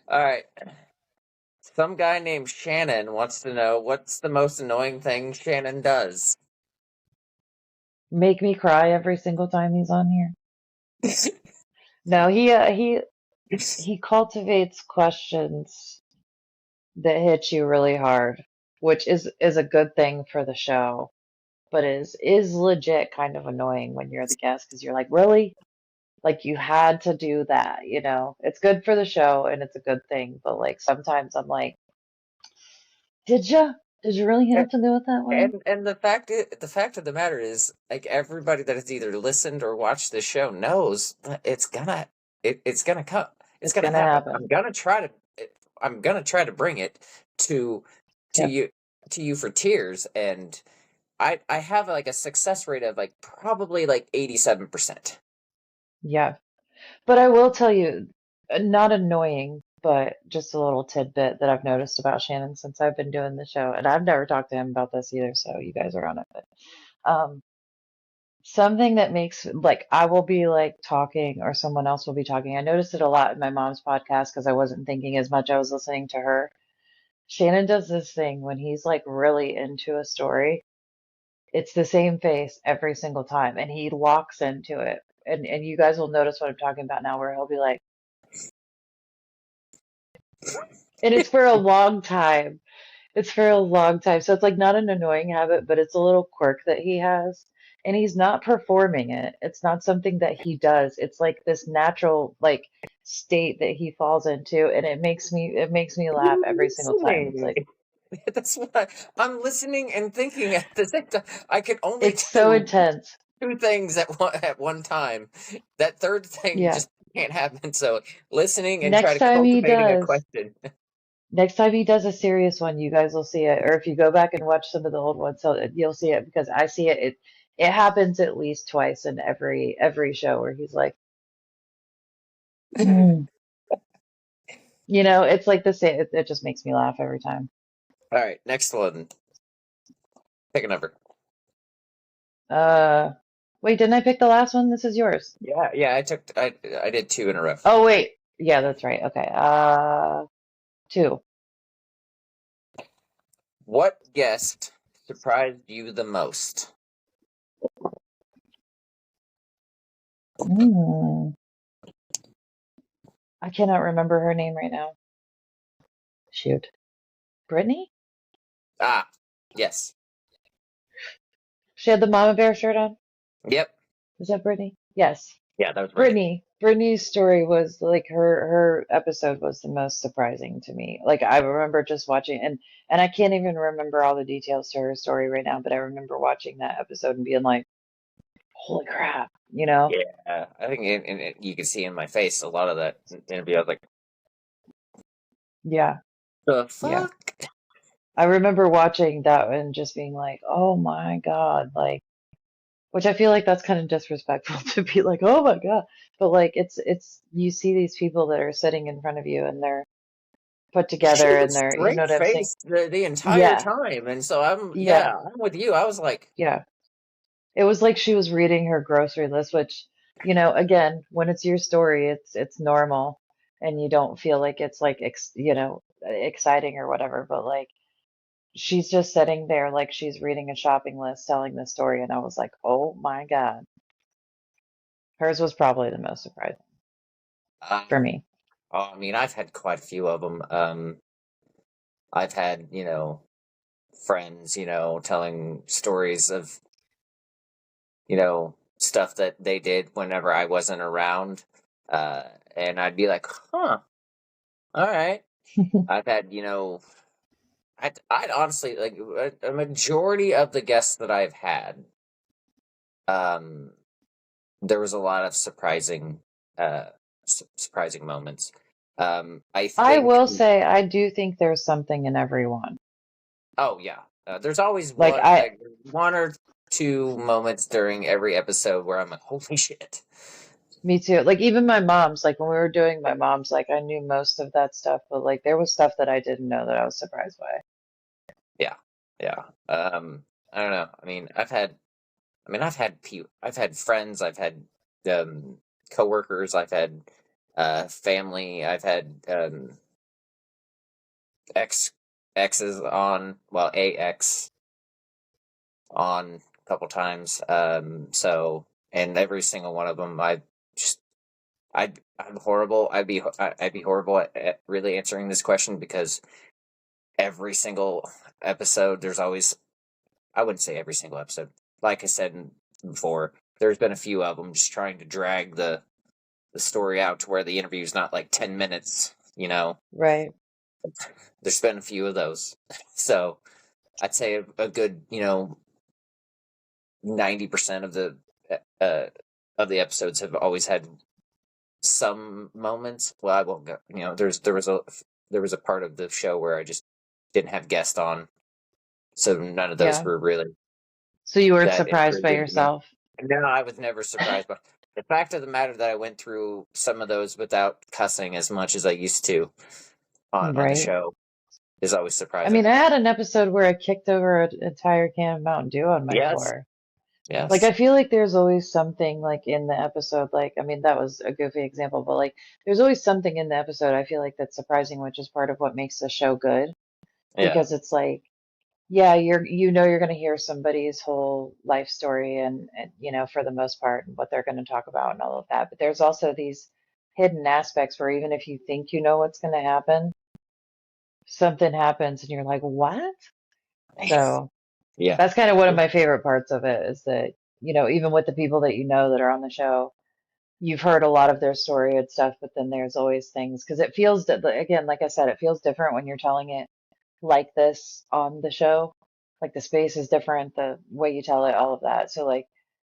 right. Some guy named Shannon wants to know what's the most annoying thing Shannon does. Make me cry every single time he's on here. No, he cultivates questions that hit you really hard, which is a good thing for the show, but is legit kind of annoying when you're the guest, because you're like, really? Like you had to do that, you know? It's good for the show and it's a good thing, but like sometimes I'm like, did you? Did you really have to do it that way? And the fact of the matter is, like, everybody that has either listened or watched this show knows that it's gonna come. It's It's gonna gonna happen. happen. I'm gonna try to bring it to Yep. you for tears, and I have like a success rate of like probably like 87%. Yeah. But I will tell you, not annoying, but just a little tidbit that I've noticed about Shannon since I've been doing the show, and I've never talked to him about this either, so you guys are on it. But um, something that makes, like, I will be like talking or someone else will be talking. I noticed it a lot in my mom's podcast because I wasn't thinking as much. I was listening to her. Shannon does this thing when he's like really into a story. It's the same face every single time, and he locks into it. And you guys will notice what I'm talking about now, where he'll be like, and it's for a long time. It's for a long time. So it's like not an annoying habit, but it's a little quirk that he has. And he's not performing it. It's not something that he does. It's like this natural like state that he falls into, and it makes me laugh every single time. It's like That's what I'm listening and thinking at the same time. I can only it's so do intense. two things at one time. That third thing Yeah. just can't happen. So listening and try Next to time he cultivating a does. question. Next time he does a serious one, you guys will see it. Or if you go back and watch some of the old ones, so you'll see it, because I see it. It happens at least twice in every show where he's like, "Mm." It's like the same. It just makes me laugh every time. All right, next one. Pick a number. Wait, didn't I pick the last one? This is yours. Yeah. I did two in a row. Oh wait, yeah, that's right. Okay. 2. What guest surprised you the most? Mm. I cannot remember her name right now. Shoot, Brittany? Ah, yes. She had the Mama Bear shirt on. Yep. Is that Brittany? Yes. Yeah, that was ridiculous. Brittany's story was like her episode was the most surprising to me. Like I remember just watching and I can't even remember all the details to her story right now, but I remember watching that episode and being like, "Holy crap," you know? Yeah, I think you can see in my face a lot of that interview. I was like, Yeah, the yeah. fuck? I remember watching that and just being like, "Oh my God," like, which I feel like that's kind of disrespectful to be like, "Oh my God," but like it's you see these people that are sitting in front of you and they're put She together and was they're, you know straight what I'm saying? faced the entire Yeah, time, and so I'm yeah, I'm with you. I was like, yeah. It was like she was reading her grocery list, which, you know, again, when it's your story, it's normal and you don't feel like it's like exciting or whatever, but like she's just sitting there like she's reading a shopping list telling the story and I was like, "Oh my God." Hers was probably the most surprising for um, me. oh, I mean, I've had quite a few of them. I've had friends, telling stories of stuff that they did whenever I wasn't around, and I'd be like, huh, all right. I've had I'd honestly like a majority of the guests that I've had. Um, there was a lot of uh, surprising moments. I I think. will say I do think there's something in everyone. Oh yeah, there's always Like I one or two moments during every episode where I'm like, holy shit. Me too. Like even my mom's, like when we were doing my mom's, like I knew most of that stuff, but like there was stuff that I didn't know that I was surprised by. Yeah, yeah. I don't know. I've had friends, I've had um, coworkers, I've had family, I've had ex exes on, well, a ex on a couple times. So and every single one of them, just I'm horrible. I'd be horrible at really answering this question because every single episode, there's always, I wouldn't say every single episode. Like I said before, there's been a few of them just trying to drag the story out to where the interview's not like 10 minutes, Right. There's been a few of those. So I'd say a good, 90% uh, of the episodes have always had some moments. Well, I won't go, there was a part of the show where I just didn't have guests on. So none of those Yeah. were really So you weren't that surprised by intriguing to me. yourself. No, I was never surprised by the fact of the matter that I went through some of those without cussing as much as I used to on the Right. show is always I surprising. mean, I had an episode where I kicked over an entire can of Mountain Dew on my Yes, floor. Like yes, I feel like there's always something like in the episode, like I mean that was a goofy example, but like there's always something in the episode I feel like that's surprising, which is part of what makes the show good yeah. because it's like yeah, you're going to hear somebody's whole life story and for the most part and what they're going to talk about and all of that. But there's also these hidden aspects where even if you think you know what's going to happen, something happens and you're like, "What?" So, Yeah. that's kind of one of my favorite parts of it is that, even with the people that you know that are on the show, you've heard a lot of their story and stuff, but then there's always things because it feels that again, like I said, it feels different when you're telling it like this on the show. Like the space is different, the way you tell it, all of that. So like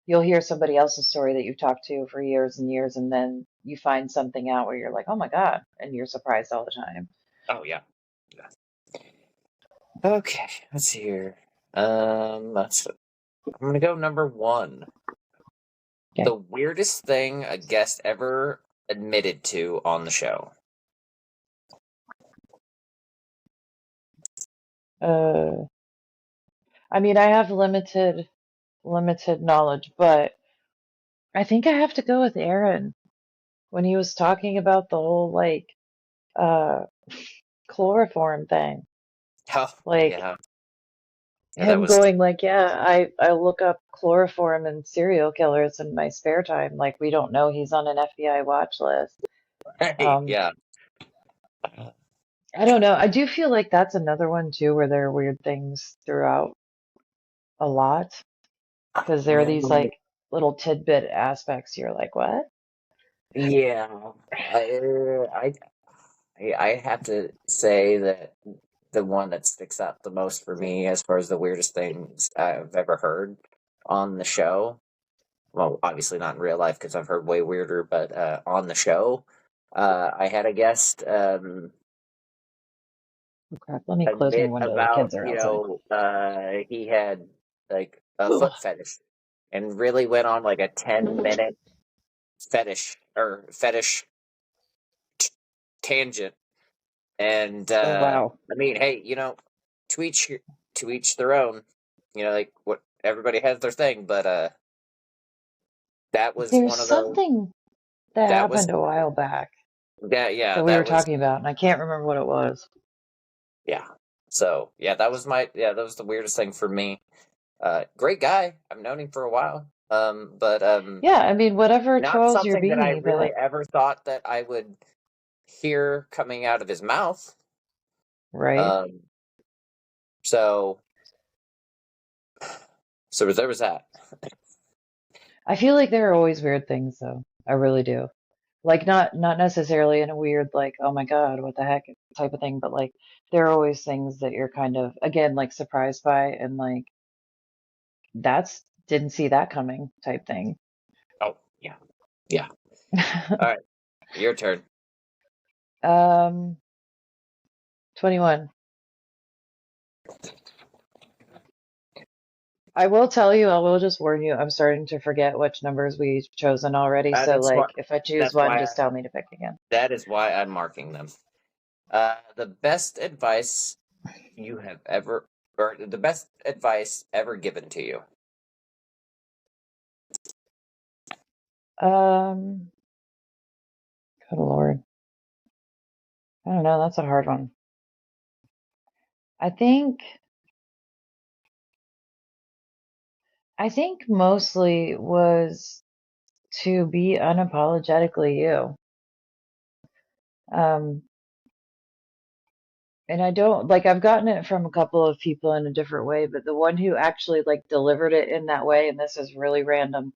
you'll hear somebody else's story that you've talked to for years and years, and then you find something out where you're like, oh my God, and you're surprised all the time. Oh yeah. Yeah. Okay, let's see here. I'm gonna go number one. Okay. The weirdest thing a guest ever admitted to on the show. Uh, I mean, I have limited knowledge, but I think I have to go with Aaron when he was talking about the whole like uh chloroform thing. Oh Like yeah, yeah. That him was going like, yeah, I look up chloroform and serial killers in my spare time. Like we don't know he's on an FBI watch list. right. Um, Yeah. I don't know. I do feel like that's another one too where there are weird things throughout a lot because there are these like Mm, little tidbit aspects, you're like, what? Yeah, I I have to say that the one that sticks out the most for me as far as the weirdest things I've ever heard on the show. Well, obviously not in real life because I've heard way weirder, but on the show, I had a guest Oh, crap. Let me close my admit window. The about, kids are outside. he had like a Ugh. foot fetish and really went on like a 10-minute fetish tangent. And Oh, wow. I mean, hey, to each their own. Like what everybody has their thing, but that was There's one of those. something that That was happened a while back yeah, that we were that was talking about, and I can't remember what it was. yeah. So yeah, that was the weirdest thing for me. Great guy. I've known him for a while. But Yeah, I mean, whatever not twirls your something that I beanie, really but ever thought that I would hear coming out of his mouth. right. Um, so there was that. I feel like there are always weird things, though. I really do. Like not necessarily in a weird like, oh my God, what the heck type of thing, but like there are always things that you're kind of again like surprised by and like that's didn't see that coming type thing. Oh yeah, yeah. All right, your turn. um 21. I will tell you, I will just warn you, I'm starting to forget which numbers we've chosen already. So That's why. like if I choose That's one, why. just tell me to pick again. That is why I'm marking them. The best advice you have ever, or the best advice ever given to you. Um, good Lord. I don't know, that's a hard one. I think I think mostly was to be unapologetically you. Um, and I don't like I've gotten it from a couple of people in a different way, but the one who actually like delivered it in that way, and this is really random,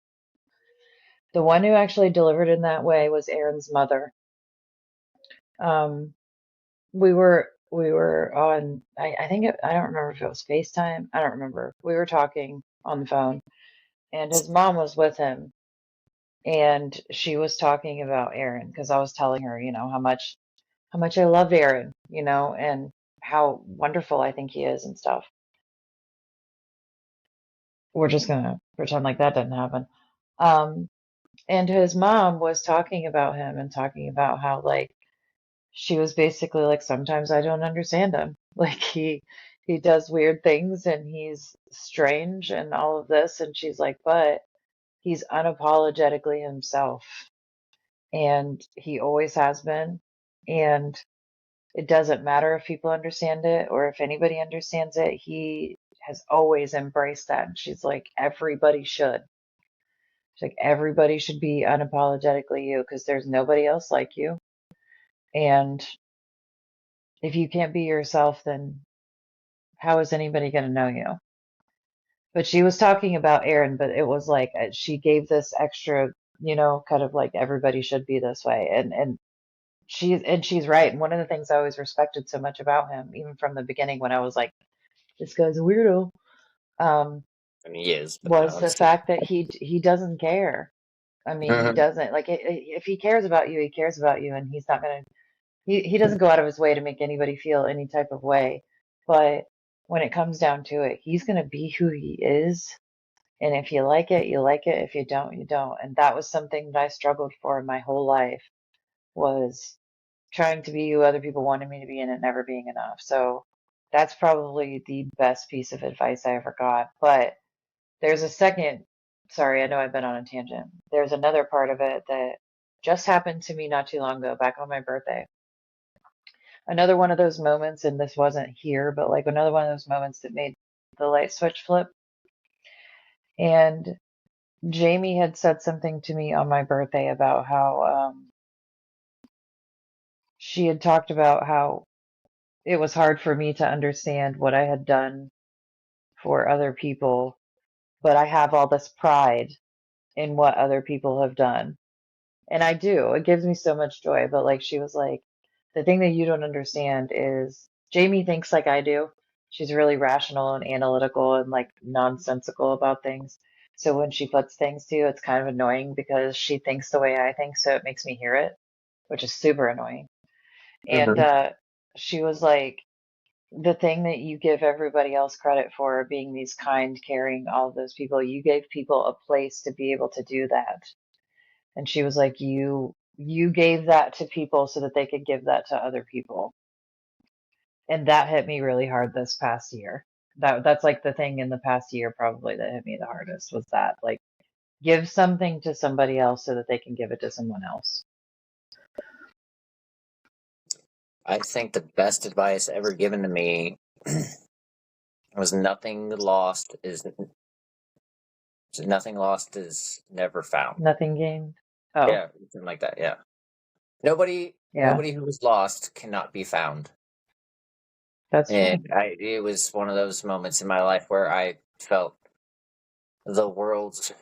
the one who actually delivered in that way was Aaron's mother. Um, we were on I think I don't remember if it was FaceTime. I don't remember. We were talking on the phone, and his mom was with him, and she was talking about Aaron because I was telling her, how much I loved Aaron, and how wonderful I think he is and stuff. We're just gonna pretend like that didn't happen. Um, and his mom was talking about him and talking about how like she was basically like sometimes I don't understand him. Like he does weird things and he's strange and all of this and she's like, but he's unapologetically himself and he always has been and it doesn't matter if people understand it or if anybody understands it. He has always embraced that. And she's like, everybody should. She's like, everybody should be unapologetically you because there's nobody else like you. And if you can't be yourself, then how is anybody going to know you? But she was talking about Aaron, but it was like she gave this extra, kind of like everybody should be this way. And she's right. And one of the things I always respected so much about him, even from the beginning when I was like, this guy's a weirdo, um, I mean, he is, but no, was I'm the just fact that he doesn't care. I mean, he kidding. doesn't like if he cares about you, he cares about you, and he's not gonna he doesn't go out of his way to make anybody feel any type of way. But when it comes down to it, he's gonna be who he is. And if you like it, you like it. If you don't, you don't. And that was something that I struggled for my whole life was trying to be who other people wanted me to be and it never being enough. So that's probably the best piece of advice I ever got. But there's a second, sorry, I know I've been on a tangent. There's another part of it that just happened to me not too long ago, back on my birthday. Another one of those moments, and this wasn't here, but like another one of those moments that made the light switch flip. And Jamie had said something to me on my birthday about how she had talked about how it was hard for me to understand what I had done for other people, but I have all this pride in what other people have done. And I do. It gives me so much joy. But like she was like, the thing that you don't understand is Jamie thinks like I do. She's really rational and analytical and like nonsensical about things. So when she puts things to you, it's kind of annoying because she thinks the way I think, so it makes me hear it, which is super annoying. And Mhm. she was like, the thing that you give everybody else credit for being these kind, caring, all of those people, you gave people a place to be able to do that. And she was like, you gave that to people so that they could give that to other people. And that hit me really hard this past year. That's like the thing in the past year probably that hit me the hardest was that like give something to somebody else so that they can give it to someone else. I think the best advice ever given to me was nothing lost is never found. Nothing gained. Oh, Yeah, something like that. Yeah. Nobody yeah, who is lost cannot be found. that's true. And it was one of those moments in my life where I felt the world's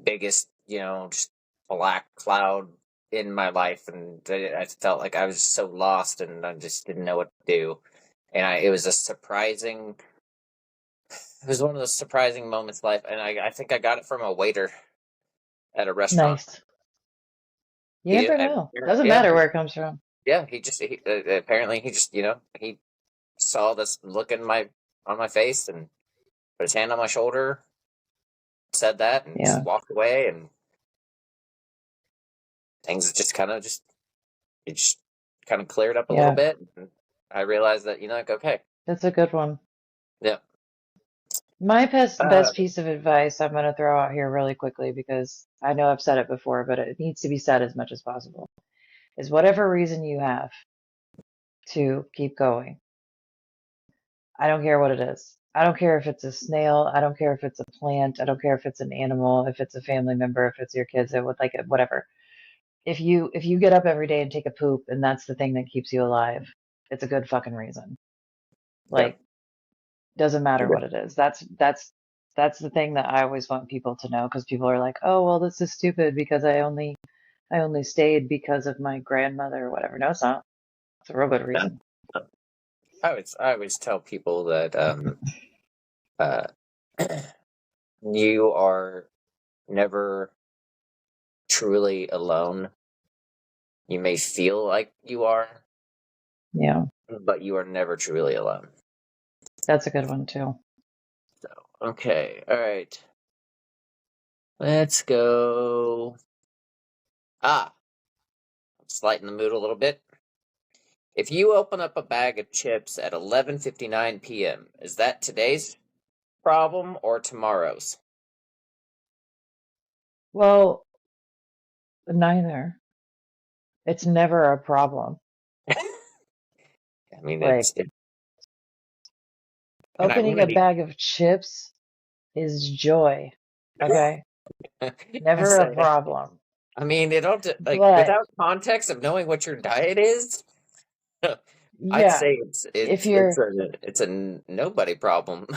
biggest, just black cloud in my life, and I felt like I was so lost, and I just didn't know what to do. And it was one of those surprising moments in life, and I think I got it from a waiter at a restaurant. Nice. You never know. Doesn't Yeah, matter where it comes from. yeah. Apparently he just he saw this look on my face and put his hand on my shoulder, said that, and Yeah, just walked away, and things it just kind of cleared up a little yeah, bit. And I realized that like, okay, that's a good one. yeah, My uh, best piece of advice I'm going to throw out here really quickly because I know I've said it before, but it needs to be said as much as possible, is whatever reason you have to keep going. I don't care what it is. I don't care if it's a snail. I don't care if it's a plant. I don't care if it's an animal, if it's a family member, if it's your kids, or like whatever. If you get up every day and take a poop and that's the thing that keeps you alive, it's a good fucking reason. yeah, Like doesn't matter yeah. what it is. That's the thing that I always want people to know because people are like, "Oh, well, this is stupid because I only stayed because of my grandmother or whatever." No, it's not. It's a real good Yeah. reason. I always tell people that uh, you are never truly alone. You may feel like you are, Yeah, but you are never truly alone. that's a good one too. So, okay, all right. Let's go. Let's lighten the mood a little bit. If you open up a bag of chips at 11:59 p.m., is that today's problem or tomorrow's? Well, neither. It's never a problem. I mean, Like and I'm opening gonna a be. bag of chips is joy. Okay? I Never a say, problem. I mean, it don't like But without context of knowing what your diet is. I'd yeah, say if you're it's a nobody problem.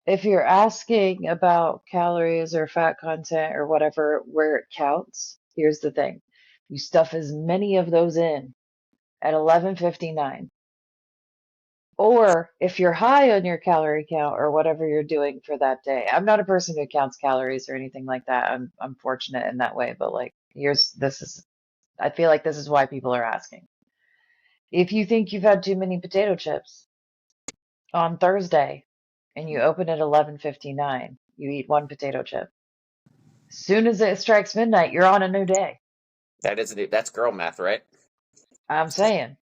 if you're asking about calories or fat content or whatever where it counts, here's the thing. You stuff as many of those in at 11:59. Or if you're high on your calorie count or whatever you're doing for that day. I'm not a person who counts calories or anything like that. I'm fortunate in that way, but like I feel like this is why people are asking. If you think you've had too many potato chips on Thursday and you open at 11:59, you eat one potato chip. As soon as it strikes midnight, you're on a new day. That's girl math, right? I'm saying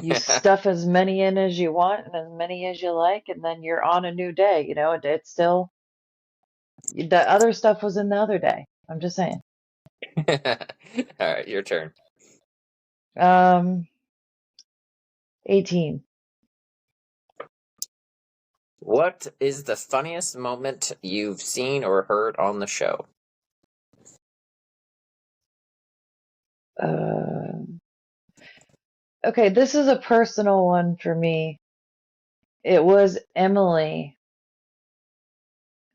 you stuff as many in as you want and as many as you like, and then you're on a new day. It's still the other stuff was in the other day. I'm just saying. All right, your turn. Um, 18. What is the funniest moment you've seen or heard on the show? Uh, okay, this is a personal one for me. It was Emily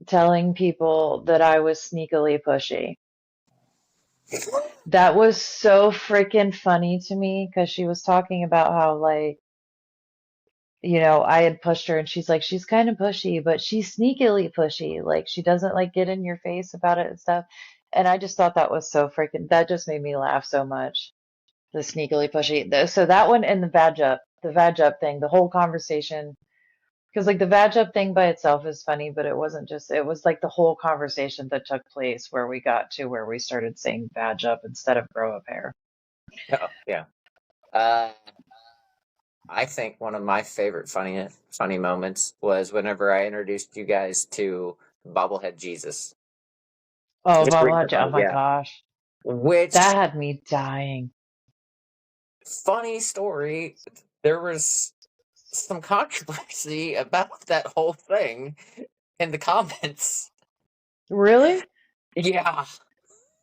telling people that I was sneakily pushy. That was so freaking funny to me because she was talking about how, like, I had pushed her and she's like, she's kind of pushy, but she's sneakily pushy. Like, she doesn't like get in your face about it and stuff. And I just thought that was so freaking, that just made me laugh so much. The sneakily pushy. So that one and the vag up thing, the whole conversation. Because, like, the vag up thing by itself is funny, but it wasn't just, it was like the whole conversation that took place where we got to where we started saying vag up instead of grow up hair. Oh, yeah. I think one of my favorite funny moments was whenever I introduced you guys to Bobblehead Jesus. Oh, Just Bubba, recently, oh my yeah. gosh. Which That had me dying. funny story, there was some controversy about that whole thing in the comments. Really? Yeah.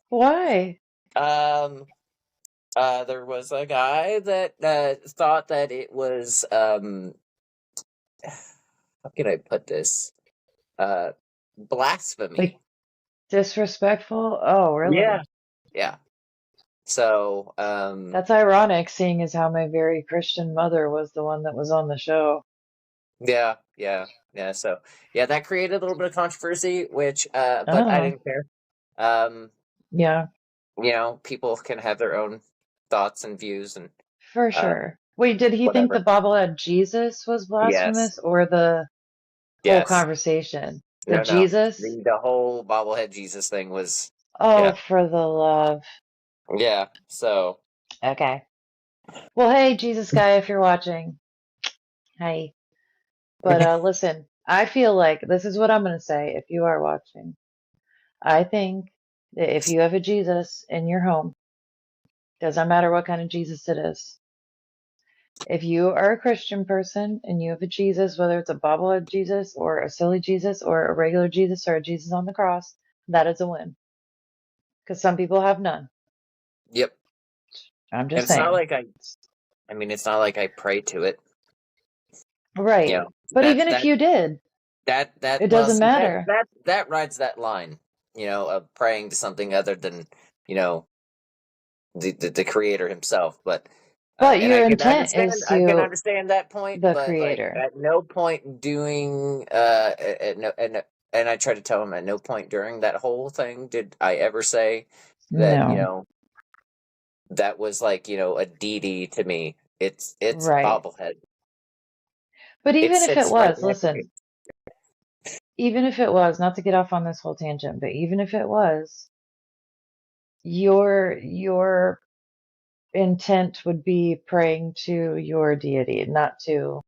Why? There was a guy that thought that it was how can I put this? Blasphemy. Like, disrespectful? Oh, really? Yeah. So, That's ironic, seeing as how my very Christian mother was the one that was on the show. yeah. So, yeah, that created a little bit of controversy, which, but I Oh, didn't care. Um, yeah, people can have their own thoughts and views and for sure. Wait, did he think the whatever. bobblehead Jesus was Yes, blasphemous or the whole yes. conversation? The No. Jesus? The whole bobblehead Jesus thing was, Oh, yeah, for the love. yeah. So, Okay. Well, hey, Jesus guy, if you're watching, hi. But listen, I feel like this is what I'm going to say if you are watching. I think that if you have a Jesus in your home, doesn't matter what kind of Jesus it is. If you are a Christian person and you have a Jesus, whether it's a bobblehead Jesus or a silly Jesus or a regular Jesus or a Jesus on the cross, that is a win. Because some people have none. yep. I'm And just it's not saying. like it's not like I pray to it. You Right. know, But that even if that you did, that it well, doesn't see, matter. that rides that line, of praying to something other than, you know, the creator himself. But But and your intent is I can to understand that point, the but like creator. at no point doing at no and I try to tell him at no point during that whole thing did I ever say that, No. that was like, a deity to me. It's Right. bobblehead. But It even if it sits right was, next to me. listen, even if it was, not to get off on this whole tangent, but even if it was, your intent would be praying to your deity, not to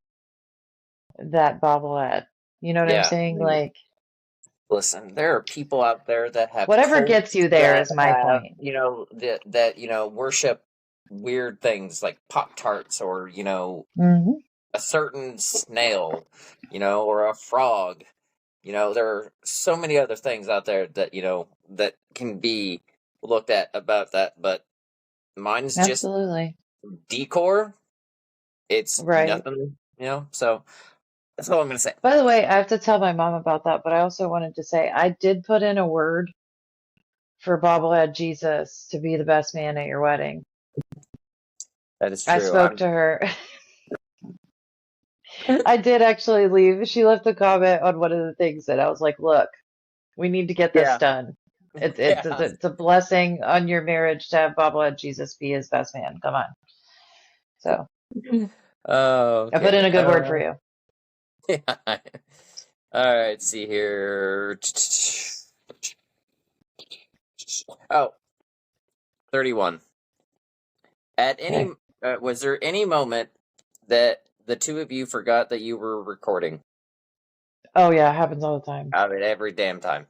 that bobblehead. You know what I'm Yeah. saying? Like, Listen, there are people out there that have whatever gets cults you there that is my have, point. worship weird things like Pop Tarts or, Hmm. a certain snail, or a frog. There are so many other things out there that, that can be looked at about that, but mine's just Absolutely. decor. It's Right. nothing, so that's all I'm going to say. By the way, I have to tell my mom about that, but I also wanted to say I did put in a word for bobblehead Jesus to be the best man at your wedding. That is I true. spoke to her. I did actually leave. She left a comment on one of the things, and I was like, "Look, we need to get this Yeah. done. It's it's Yeah. it's a blessing on your marriage to have bobblehead Jesus be his best man. Come on." So Oh, I put in okay. a good word for you. Yeah. All right, see here. Oh, 31. At any, Okay. was there any moment that the two of you forgot that you were recording? Oh yeah, it happens all the time. I mean, every damn time.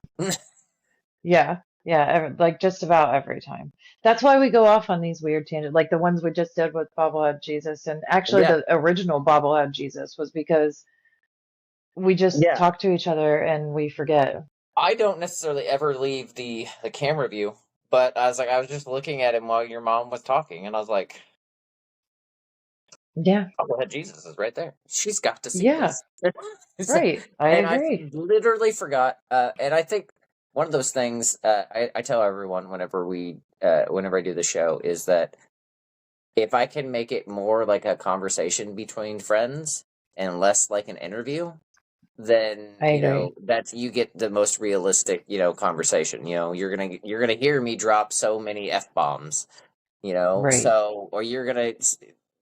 Yeah, yeah, like just about every time. That's why we go off on these weird tangents, like the ones we just did with bobblehead Jesus, and actually Yeah. the original bobblehead Jesus was because we just Yeah. talk to each other and we forget. I don't necessarily ever leave the camera view, but I was just looking at him while your mom was talking, and I was like, Yeah. Oh, well, Jesus is right there. She's got to see Yeah. this. Right. I And I agree. literally forgot. And I think one of those things I tell everyone whenever I do the show is that if I can make it more like a conversation between friends and less like an interview, then I agree. that's you get the most realistic conversation. You're gonna hear me drop so many f-bombs, Right. so or you're gonna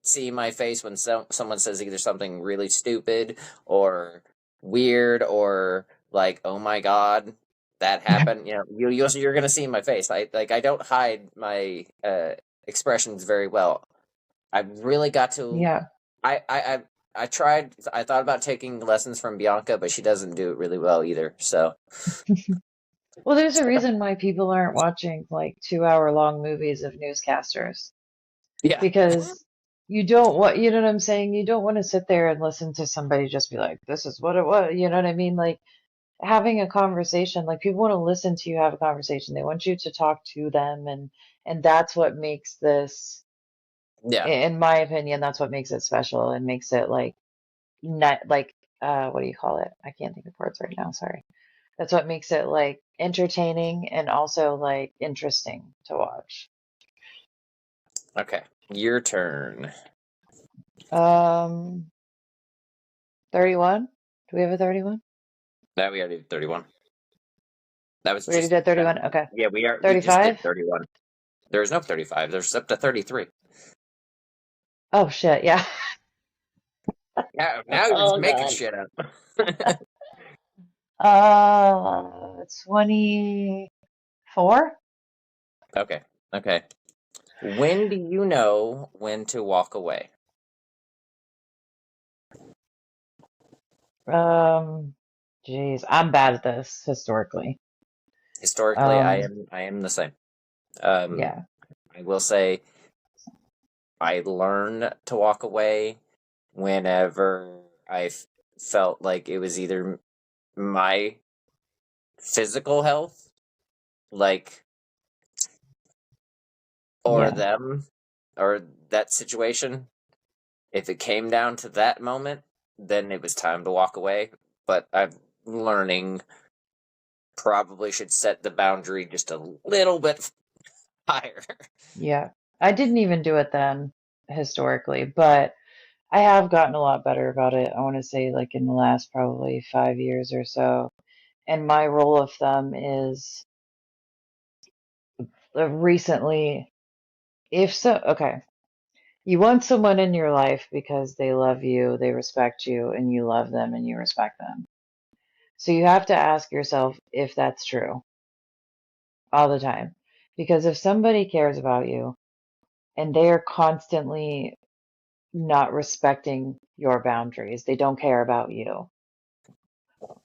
see my face when someone says either something really stupid or weird or like, oh my god, that happened. You're gonna see my face. I don't hide my expressions very well. I've really got to. Yeah. I tried. I thought about taking lessons from Bianca, but she doesn't do it really well either. So Well, there's a reason why people aren't watching like 2 hour long movies of newscasters yeah, because you don't want, you know what I'm saying? You don't want to sit there and listen to somebody just be like, this is what it was. You know what I mean? Like having a conversation, like people want to listen to you have a conversation. They want you to talk to them and that's what makes this, yeah. in my opinion, that's what makes it special and makes it like not like what do you call it? I can't think of words right now, sorry. That's what makes it like entertaining and also like interesting to watch. Okay, your turn. Um, 31? Do we have a 31? That we already did 31. That was We already just did 31? Okay. yeah. We just did 35? 31. There's no 35. There's up to 33. Oh shit, yeah. Now you're just Oh making god. shit up. 24? Okay. Okay. When do you know when to walk away? Geez, I'm bad at this historically. Historically, I Um, am the same. Um, yeah, I will say I learned to walk away whenever felt like it was either my physical health, like, or yeah, them, or that situation. If it came down to that moment, then it was time to walk away. But I'm learning probably should set the boundary just a little bit higher. yeah. I didn't even do it then historically, but I have gotten a lot better about it. I want to say like in the last probably 5 years or so. And my rule of thumb is recently, if so, okay, you want someone in your life because they love you, they respect you, and you love them and you respect them. So you have to ask yourself if that's true all the time. Because if somebody cares about you and they are constantly not respecting your boundaries, they don't care about you.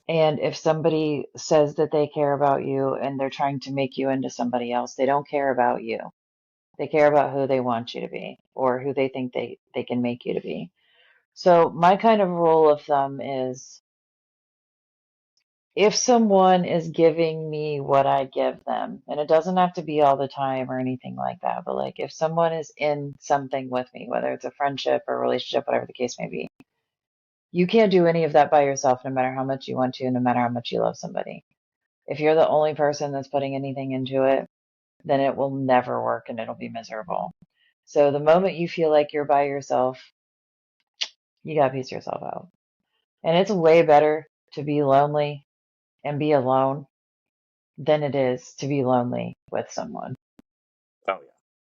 And if somebody says that they care about you and they're trying to make you into somebody else, they don't care about you. They care about who they want you to be or who they think they can make you to be. So my kind of rule of thumb is if someone is giving me what I give them, and it doesn't have to be all the time or anything like that, but like if someone is in something with me, whether it's a friendship or relationship, whatever the case may be, you can't do any of that by yourself, no matter how much you want to, no matter how much you love somebody. If you're the only person that's putting anything into it, then it will never work and it'll be miserable. So the moment you feel like you're by yourself, you gotta piece yourself out. And it's way better to be lonely and be alone than it is to be lonely with someone Oh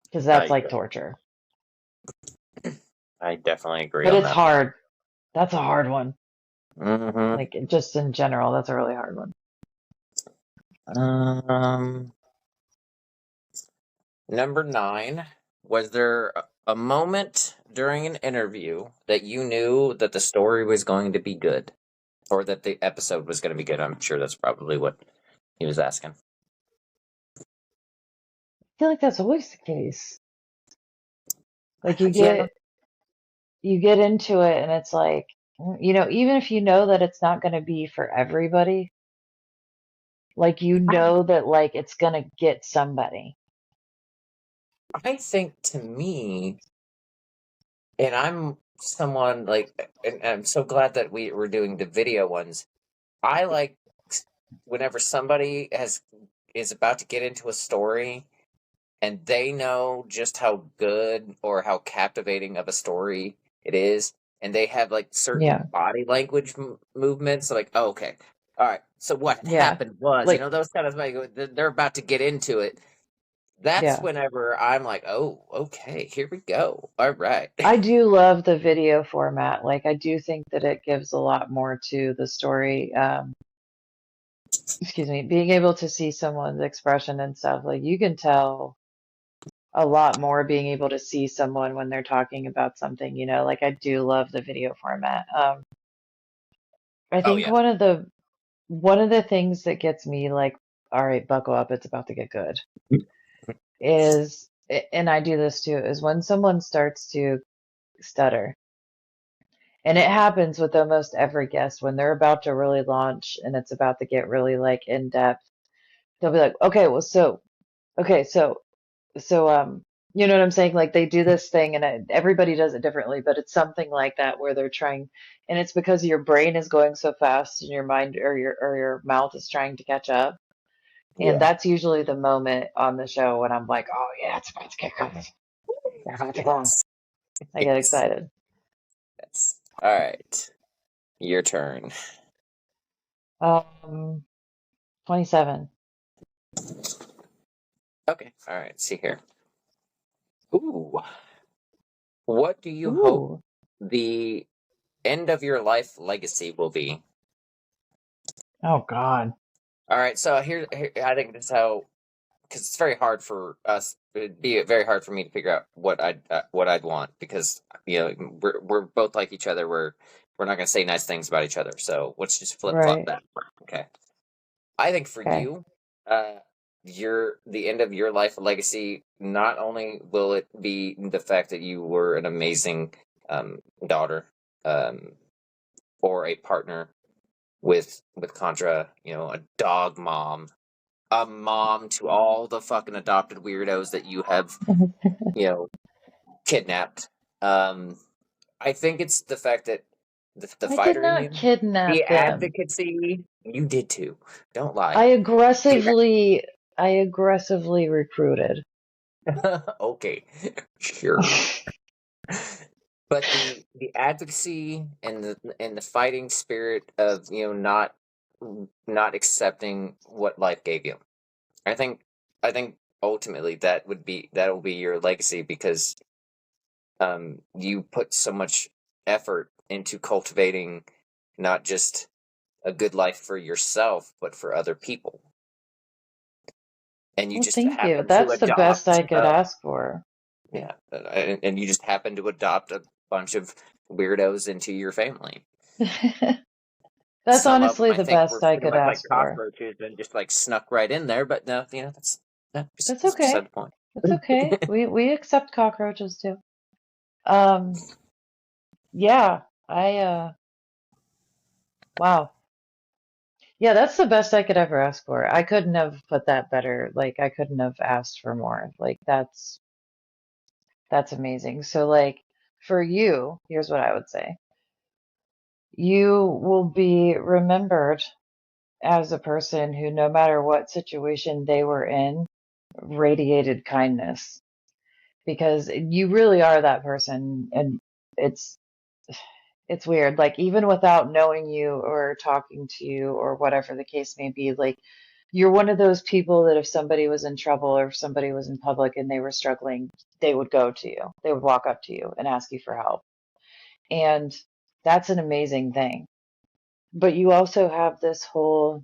because yeah, that's like torture. I definitely agree But on it's that. hard. That's a hard one. Mm-hmm. Like just in general, that's a really hard one. Number 9. Was there a moment during an interview that you knew that the story was going to be good, or that the episode was going to be good? I'm sure that's probably what he was asking. I feel like that's always the case. Like Yeah, you get into it and it's like, even if you know that it's not going to be for everybody, like that like it's going to get somebody. I think to me, and I'm someone like, and I'm so glad that we're doing the video ones. I like whenever somebody is about to get into a story and they know just how good or how captivating of a story it is, and they have like certain Yeah. body language movements, like, oh, okay, all right. So what Yeah. happened was, Like, those kind of like they're about to get into it. That's yeah. whenever I'm like, oh, okay, here we go. All right. I do love the video format. Like, I do think that it gives a lot more to the story. Excuse me, being able to see someone's expression and stuff, like you can tell a lot more being able to see someone when they're talking about something, like I do love the video format. I Oh think yeah. one of the things that gets me like, all right, buckle up, it's about to get good, is, and I do this too, is when someone starts to stutter. And it happens with almost every guest when they're about to really launch and it's about to get really like in depth. They'll be like, okay, well, okay, so, you know what I'm saying? Like they do this thing and everybody does it differently, but it's something like that where they're trying, and it's because your brain is going so fast and your mind or your mouth is trying to catch up. And Yeah. that's usually the moment on the show when I'm like, oh yeah, it's about to get going. It's about to go. I get Yes. excited. Yes. All right. Your turn. 27. Okay. All right. See here. Ooh. What do you hope Ooh. the end of your life legacy will be? Oh God. All right. So here I think this is how, because it's very hard for us. It'd be very hard for me to figure out what I'd want, because we're both like each other. We're not going to say nice things about each other. So let's just flip flop Right. that. Okay. I think for Okay. you, the end of your life legacy. Not only will it be the fact that you were an amazing daughter, um, or a partner with Contra, a dog mom, a mom to all the fucking adopted weirdos that you have, you know, kidnapped. I think it's the fact that the I did fighter in not you, the kidnap them. advocacy, you did too. Don't lie. I The aggressively, I aggressively recruited. okay, sure. But the advocacy and the fighting spirit of not accepting what life gave you. I think I think ultimately that will be your legacy, because you put so much effort into cultivating not just a good life for yourself but for other people, and you Well, just thank you. happen to That's the best adopt I could ask for. yeah, and you just happen to adopt a bunch of weirdos into your family. That's Some of them honestly I the think were best I pretty could much like ask for. cockroaches and just like snuck right in there, but no, That's that's beside okay. the point. That's okay. We accept cockroaches too. Um, yeah, wow. Yeah, that's the best I could ever ask for. I couldn't have put that better. Like I couldn't have asked for more. Like that's amazing. So like for you, here's what I would say. You will be remembered as a person who, no matter what situation they were in, radiated kindness, because you really are that person. And it's it's weird. Like even without knowing you or talking to you or whatever the case may be, like you're one of those people that if somebody was in trouble or if somebody was in public and they were struggling, they would go to you. They would walk up to you and ask you for help. And that's an amazing thing. But you also have this whole,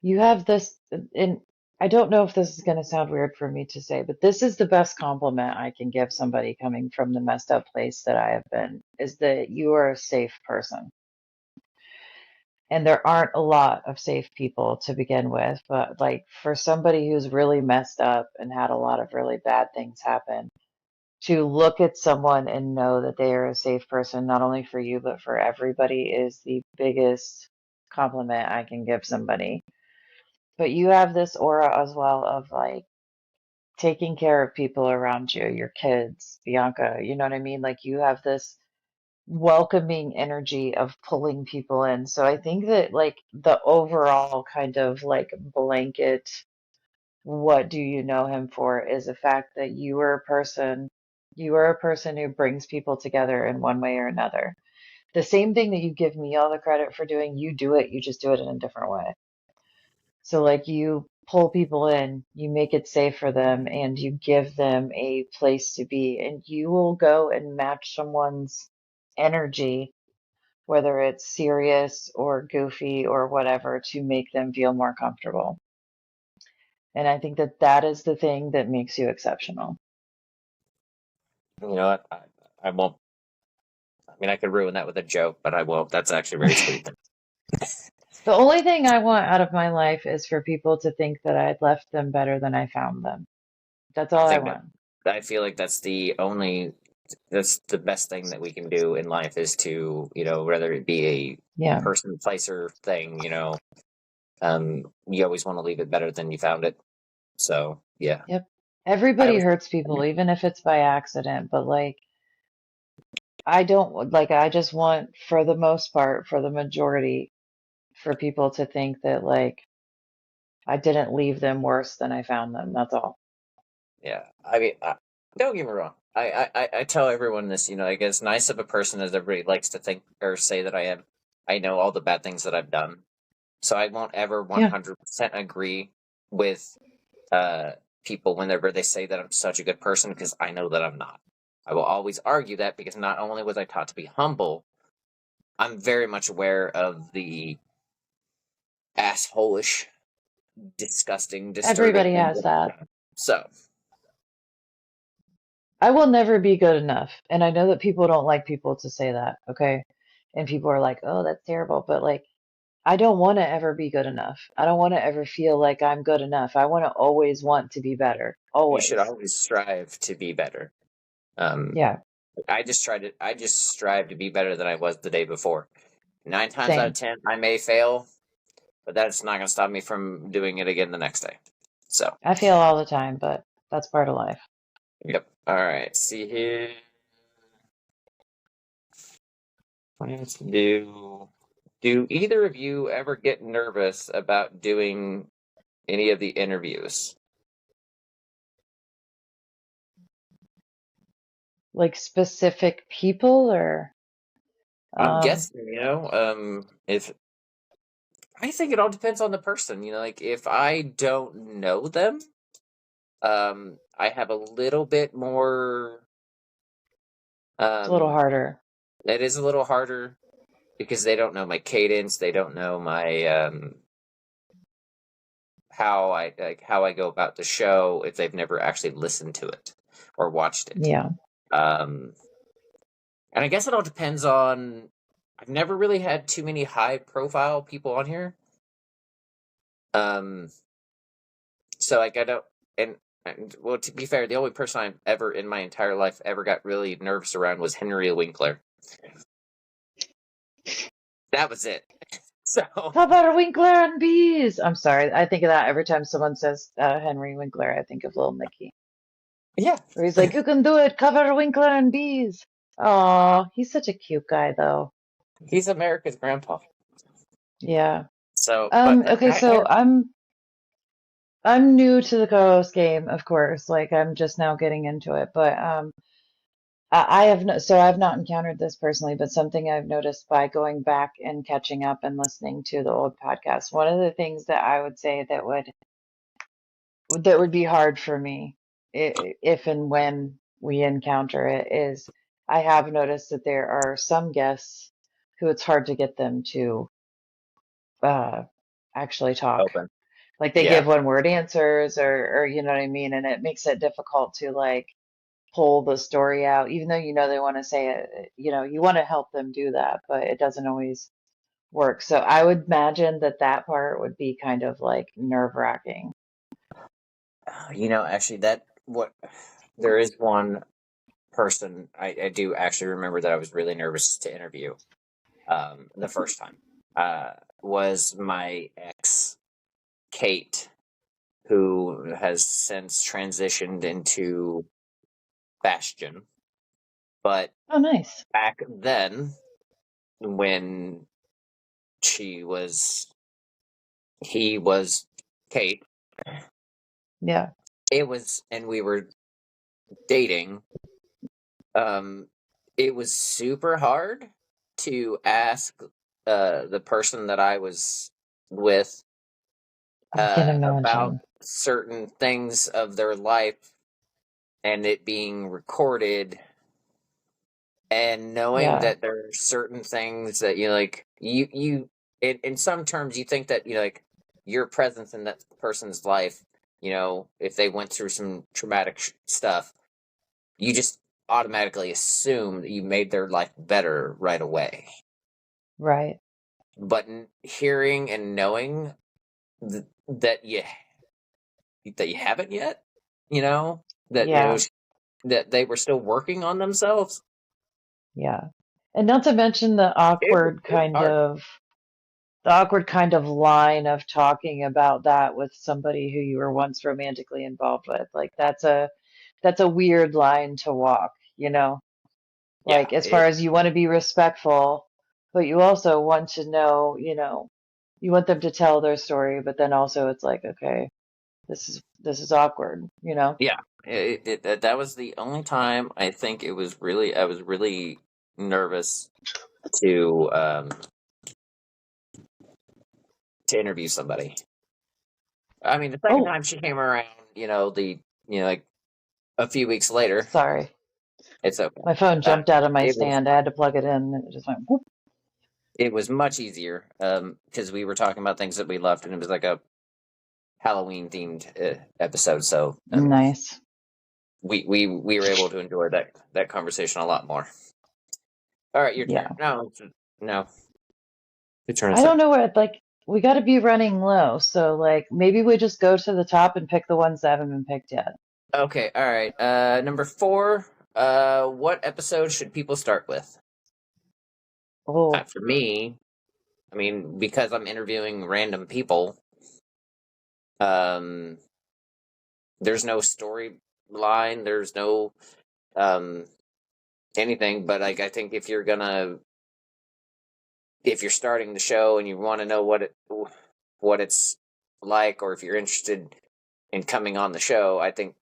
you have this, and I don't know if this is going to sound weird for me to say, but this is the best compliment I can give somebody coming from the messed up place that I have been, is that you are a safe person. And there aren't a lot of safe people to begin with, but like for somebody who's really messed up and had a lot of really bad things happen, to look at someone and know that they are a safe person, not only for you, but for everybody, is the biggest compliment I can give somebody. But you have this aura as well of like taking care of people around you, your kids, Bianca, you know what I mean? Like you have this welcoming energy of pulling people in. So I think that like the overall kind of like blanket, what do you know him for, is the fact that you are a person who brings people together in one way or another. The same thing that you give me all the credit for doing, you do it, you just do it in a different way. So, like, you pull people in, you make it safe for them, and you give them a place to be, and you will go and match someone's energy, whether it's serious or goofy or whatever, to make them feel more comfortable. And I think that that is the thing that makes you exceptional. You know what? I won't. I mean, I could ruin that with a joke, but I won't. That's actually very sweet. The only thing I want out of my life is for people to think that I'd left them better than I found them. That's I all I think that want. I feel like that's the best thing that we can do in life is to, whether it be a Yeah. person, place, or thing, you always want to leave it better than you found it. So, yeah. Yep. I Everybody always, hurts people, even if it's by accident, but like, I don't like, I just want, for the most part, for the majority, for people to think that like I didn't leave them worse than I found them. That's all. yeah. I mean, don't get me wrong. I tell everyone this, like as nice of a person as everybody likes to think or say that I am, I know all the bad things that I've done. So I won't ever Yeah. 100% agree with people whenever they say that I'm such a good person, because I know that I'm not. I will always argue that, because not only was I taught to be humble, I'm very much aware of the assholish, disgusting, disturbing Everybody things has that I've that. done. So, I will never be good enough. And I know that people don't like people to say that, okay? And people are like, oh, that's terrible. But like, I don't want to ever be good enough. I don't want to ever feel like I'm good enough. I want to always want to be better. you should Always. always strive to be better. Um, Yeah, I just strive to be better than I was the day before. 9 times out of same. 10, I may fail, but that's not going to stop me from doing it again the next day. So, I fail all the time, but that's part of life. yep. All right. See here. Plans to do. Do either of you ever get nervous about doing any of the interviews? Like specific people or I'm um guessing, if I think it all depends on the person. Like if I don't know them, I have a little bit more. it's a little Um, harder. it is a little harder because they don't know my cadence. They don't know my how I go about the show if they've never actually listened to it or watched it. Yeah. Um, and I guess it all depends on. I've never really had too many high profile people on here. Um, so like I don't, and well, to be fair, the only person I've ever in my entire life ever got really nervous around was Henry Winkler. That was it. So Cover Winkler and bees. I'm sorry. I think of that every time someone says Henry Winkler. I think of Little Nicky. yeah, Where he's like, "You can do it, cover Winkler and bees." Oh, he's such a cute guy, though. he's America's grandpa. Yeah. So, but Okay, so I'm new to the co-host game, of course. Like I'm just now getting into it, but I have no, so I've not encountered this personally, but something I've noticed by going back and catching up and listening to the old podcast. One of the things that I would say that would be hard for me if and when we encounter it is I have noticed that there are some guests who it's hard to get them to uh, actually talk. open. Like they Yeah, give one word answers or you know what I mean, and it makes it difficult to like pull the story out, even though you know they want to say it, you want to help them do that, but it doesn't always work. So I would imagine that that part would be kind of like nerve-wracking. actually, there is one person I do actually remember that I was really nervous to interview. The first time was my ex Kate, who has since transitioned into Bastion. But Oh, nice. back then, when he was Kate, Yeah. and we were dating, it was super hard to ask the person that I was with I can about imagine. certain things of their life and it being recorded, and knowing Yeah. that there are certain things that you in some terms you think that like your presence in that person's life, if they went through some traumatic stuff, you just automatically assume that you made their life better right away. Right. But hearing and knowing that you haven't yet, that Yeah. that they were still working on themselves. Yeah. And not to mention It was hard. the awkward kind of line of talking about that with somebody who you were once romantically involved with. Like that's a weird line to walk, you know? Yeah, Like as far as you want to be respectful, but you also want to know, you want them to tell their story, but then also it's like, okay, this is awkward, you know? yeah. That was the only time I think I was really nervous to interview somebody. I mean, the second Oh, time she came around, like a few weeks later, sorry. it's okay. My phone jumped out of my It was stand. I had to plug it in and it just went whoop. it was much easier because we were talking about things that we loved, and it was like a Halloween themed episode. So Nice. we were able to enjoy that conversation a lot more. All right, your turn. Yeah. No, your turn. I don't know where, like, we got to be running low. So, like, maybe we just go to the top and pick the ones that haven't been picked yet. Okay, all right. Number 4. What episode should people start with? Oh, For me, I mean, because I'm interviewing random people, um, there's no storyline, there's no um anything. But like, I think if you're starting the show and you want to know what it's like, or if you're interested in coming on the show, I think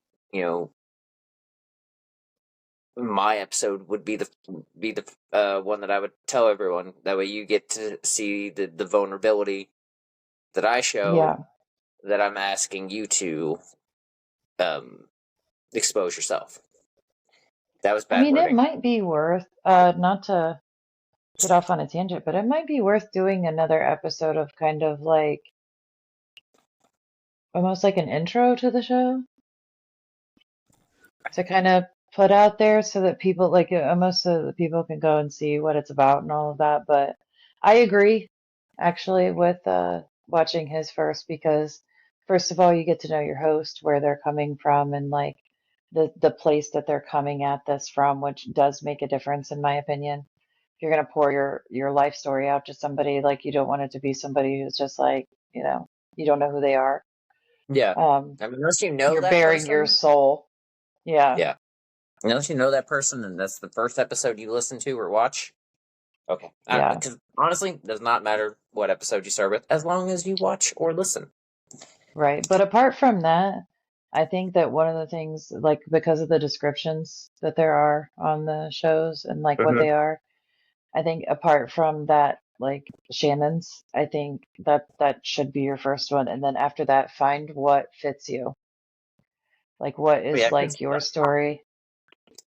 my episode would be the one that I would tell everyone. That way, you get to see the vulnerability that I show, yeah. that I'm asking you to expose yourself. That was I bad mean, it wording. might be worth, not to get off on a tangent, but it might be worth doing another episode of kind of like almost like an intro to the show to kind of put out there so that people, like, most of the people can go and see what it's about and all of that. But I agree actually with watching his first because first of all, you get to know your host, where they're coming from, and like the place that they're coming at this from, which does make a difference in my opinion. If you're going to pour your life story out to somebody, like, you don't want it to be somebody who's just like, you don't know who they are. Yeah, Um, I mean, unless you know you're that bearing your person. soul. Yeah, Yeah, unless you know that person, and that's the first episode you listen to or watch. Okay, yeah. because honestly, it does not matter what episode you start with, as long as you watch or listen. Right. But apart from that, I think that one of the things, like, because of the descriptions that there are on the shows and like what Mm-hmm. they are, I think apart from that, like Shannon's, I think that should be your first one. And then after that, find what fits you. Like, what Yeah, is because like your story?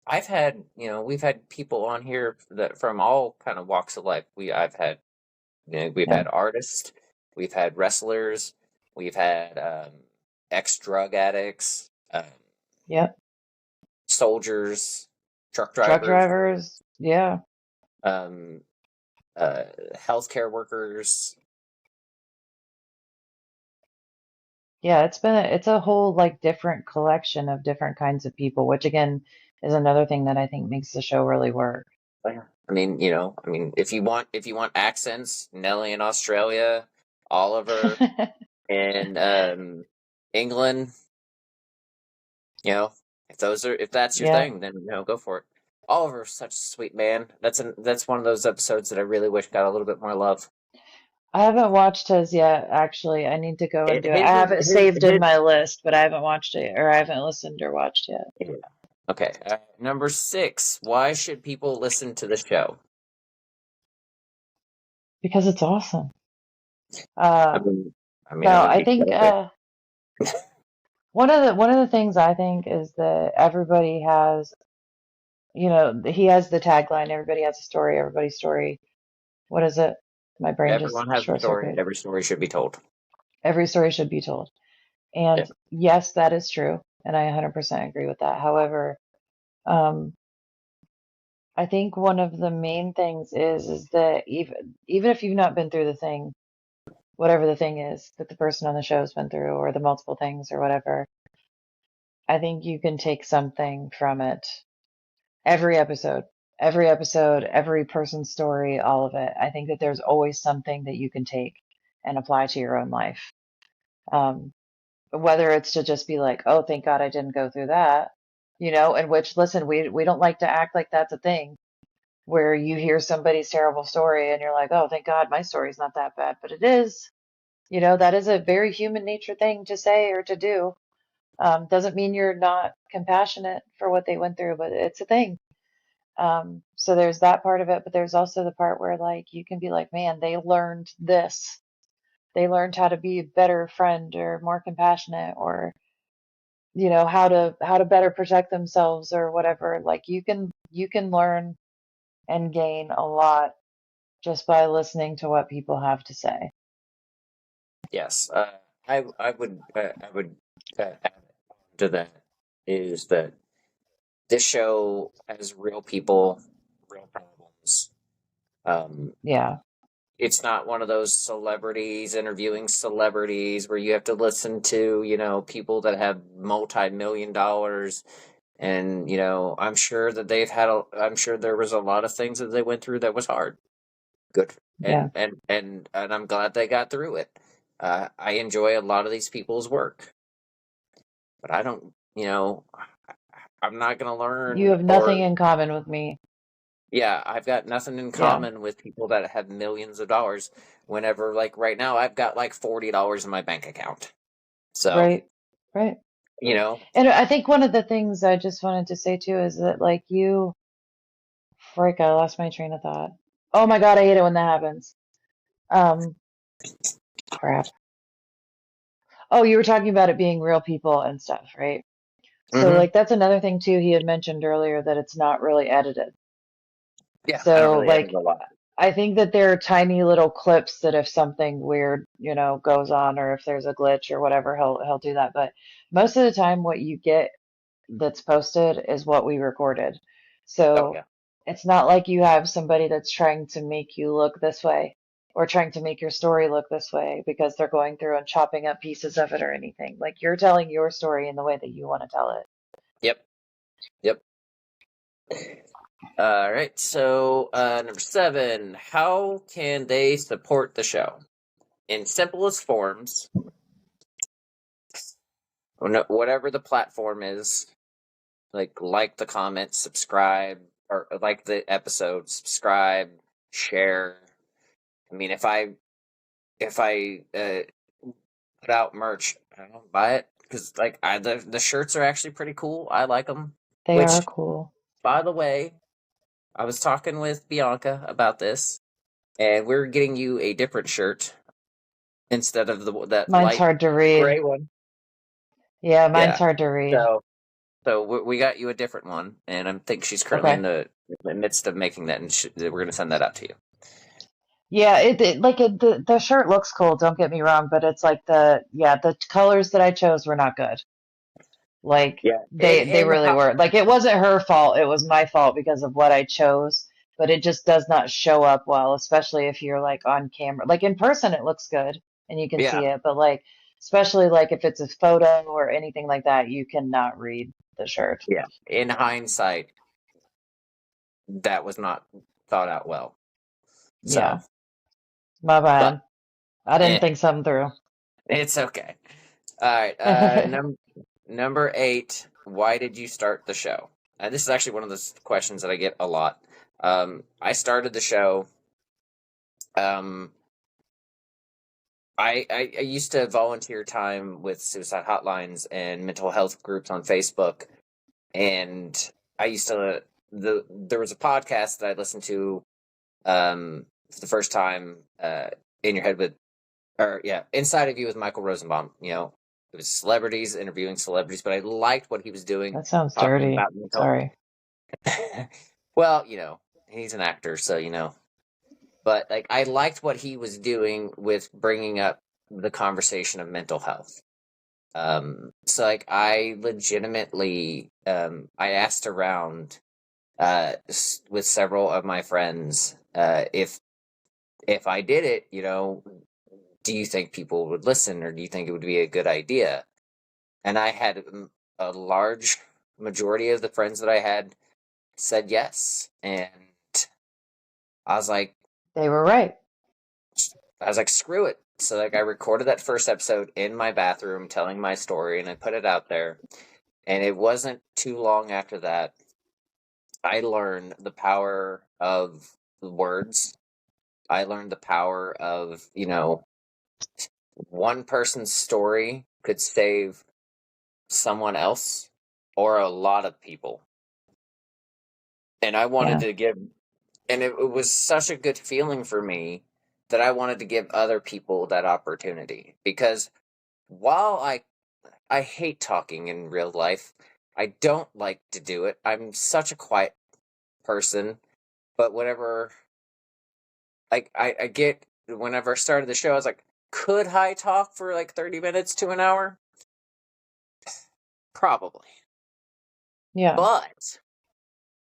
we've had people on here that from all kind of walks of life. We've Yeah. had artists, we've had wrestlers, we've had ex-drug addicts, Yep. soldiers, truck Truck drivers, drivers. Yeah. um, uh, healthcare workers. Yeah. It's a whole like different collection of different kinds of people, which again is another thing that I think makes the show really work. If you want accents, Nelly in Australia, Oliver, and England, if that's your Yeah. thing, then go for it. Oliver's such a sweet man. That's one of those episodes that I really wish got a little bit more love. I haven't watched his yet, actually. I need to go and do it. I have it saved in His my list, but I haven't watched it, or I haven't listened or watched yet. yeah. Okay, number 6. Why should people listen to the show? Because it's awesome. I mean, No, I would I be think perfect. one of the things I think is that everybody has, he has the tagline, everybody has a story, everybody's story. What is it? My brain just Everyone has a short story. circuited. Every story should be told. Every story should be told. Yeah. And yes, that is true, and I 100% agree with that. However, um, I think one of the main things is that even if you've not been through the thing, whatever the thing is that the person on the show has been through, or the multiple things, or whatever, I think you can take something from it. Every episode, every person's story, all of it. I think that there's always something that you can take and apply to your own life. Whether it's to just be like, oh, thank God I didn't go through that, in which, listen, we don't like to act like that's a thing where you hear somebody's terrible story and you're like, oh, thank God my story's not that bad. But it is, that is a very human nature thing to say or to do. Doesn't mean you're not compassionate for what they went through, but it's a thing. So there's that part of it, but there's also the part where like you can be like, man, they learned this. They learned how to be a better friend or more compassionate, or how to better protect themselves or whatever. Like you can learn and gain a lot just by listening to what people have to say. Yes. I would add to that is that this show has real people, real problems. Yeah. It's not one of those celebrities interviewing celebrities where you have to listen to, people that have multi-million dollars. And, I'm sure that I'm sure there was a lot of things that they went through that was hard. Good. Yeah. And I'm glad they got through it. I enjoy a lot of these people's work, but I don't, I'm not going to You learn have nothing in common with me. yeah, I've got nothing in Yeah. common with people that have millions of dollars whenever, like right now, I've got like $40 in my bank account. So, Right. Right. you know, And I think one of the things I just wanted to say too is that like frick, I lost my train of thought. Oh my God, I hate it when that happens. Um, Crap. Oh, you were talking about it being real people and stuff, right? So hmm like that's another thing too. He had mentioned earlier that it's not really edited. yeah, I don't So really edit like a lot. I think that there are tiny little clips that if something weird, goes on, or if there's a glitch or whatever, he'll do that. But most of the time what you get that's posted is what we recorded. Oh, So yeah. it's not like you have somebody that's trying to make you look this way or trying to make your story look this way because they're going through and chopping up pieces of it or anything. Like you're telling your story in the way that you want to tell it. Yep. Yep. All right. So, number 7, how can they support the show? In simplest forms, whatever the platform is, like the comment, subscribe, or like the episode, subscribe, share. I mean, if I put out merch, I don't know, buy it because the shirts are actually pretty cool. I like them. They are Which, cool. by the way, I was talking with Bianca about this, and we're getting you a different shirt instead of that Mine's light hard to read. gray one. Yeah, mine's Yeah. hard to read. So we got you a different one, and I think she's currently in Okay. the midst of making that, and we're going to send that out to you. Yeah, the shirt looks cool, don't get me wrong, but it's like the colors that I chose were not good. Like Yeah, they and really were. Like it wasn't her fault, it was my fault because of what I chose, but it just does not show up well, especially if you're like on camera. Like in person it looks good and you can yeah, see it, but like especially like if it's a photo or anything like that, you cannot read the shirt. yeah. In hindsight, that was not thought out well. So, Yeah, my but bad. I didn't eh, think something through. it's okay. All right. Number 8. Why did you start the show? And this is actually one of the questions that I get a lot. I started the show. I used to volunteer time with suicide hotlines and mental health groups on Facebook, and I used to there was a podcast that I listened to for the first time, in your head with inside of you with Michael Rosenbaum. It was celebrities interviewing celebrities, but I liked what he was doing, That sounds talking dirty. about mental. Sorry. Well, he's an actor, so but like I liked what he was doing with bringing up the conversation of mental health. So like I legitimately, I asked around with several of my friends, if I did it, do you think people would listen, or do you think it would be a good idea? And I had a large majority of the friends that I had said yes, and I was like, They were right. screw it. So like I recorded that first episode in my bathroom telling my story, and I put it out there. And it wasn't too long after that I learned the power of words. I learned the power of, one person's story could save someone else or a lot of people. And I wanted to give, and it was such a good feeling for me that I wanted to give other people that opportunity. Because while I hate talking in real life, I don't like to do it. I'm such a quiet person, but whenever I get, whenever I started the show, I was like, could I talk for like 30 minutes to an hour? Probably. Yeah. But,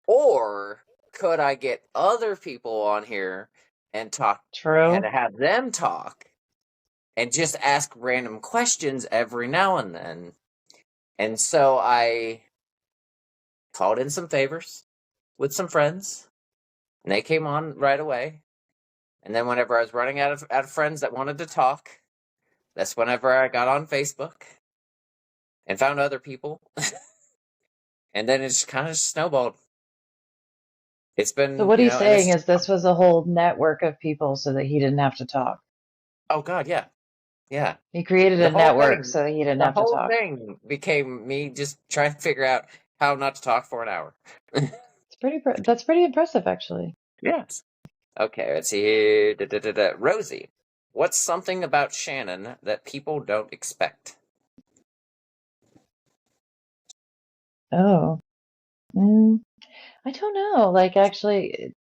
or could I get other people on here and talk, True. and have them talk and just ask random questions every now and then? And so I called in some favors with some friends, and they came on right away. And then whenever I was running out of friends that wanted to talk, that's whenever I got on Facebook and found other people. And then it just kind of snowballed. It's been, So what he's saying is this was a whole network of people so that he didn't have to talk. Oh God, yeah. Yeah. He created a network so that he didn't have to talk. The whole thing became me just trying to figure out how not to talk for an hour. That's pretty impressive, actually. Yes. Okay, let's see here. Rosie, what's something about Shannon that people don't expect? Oh. I don't know. Like, actually,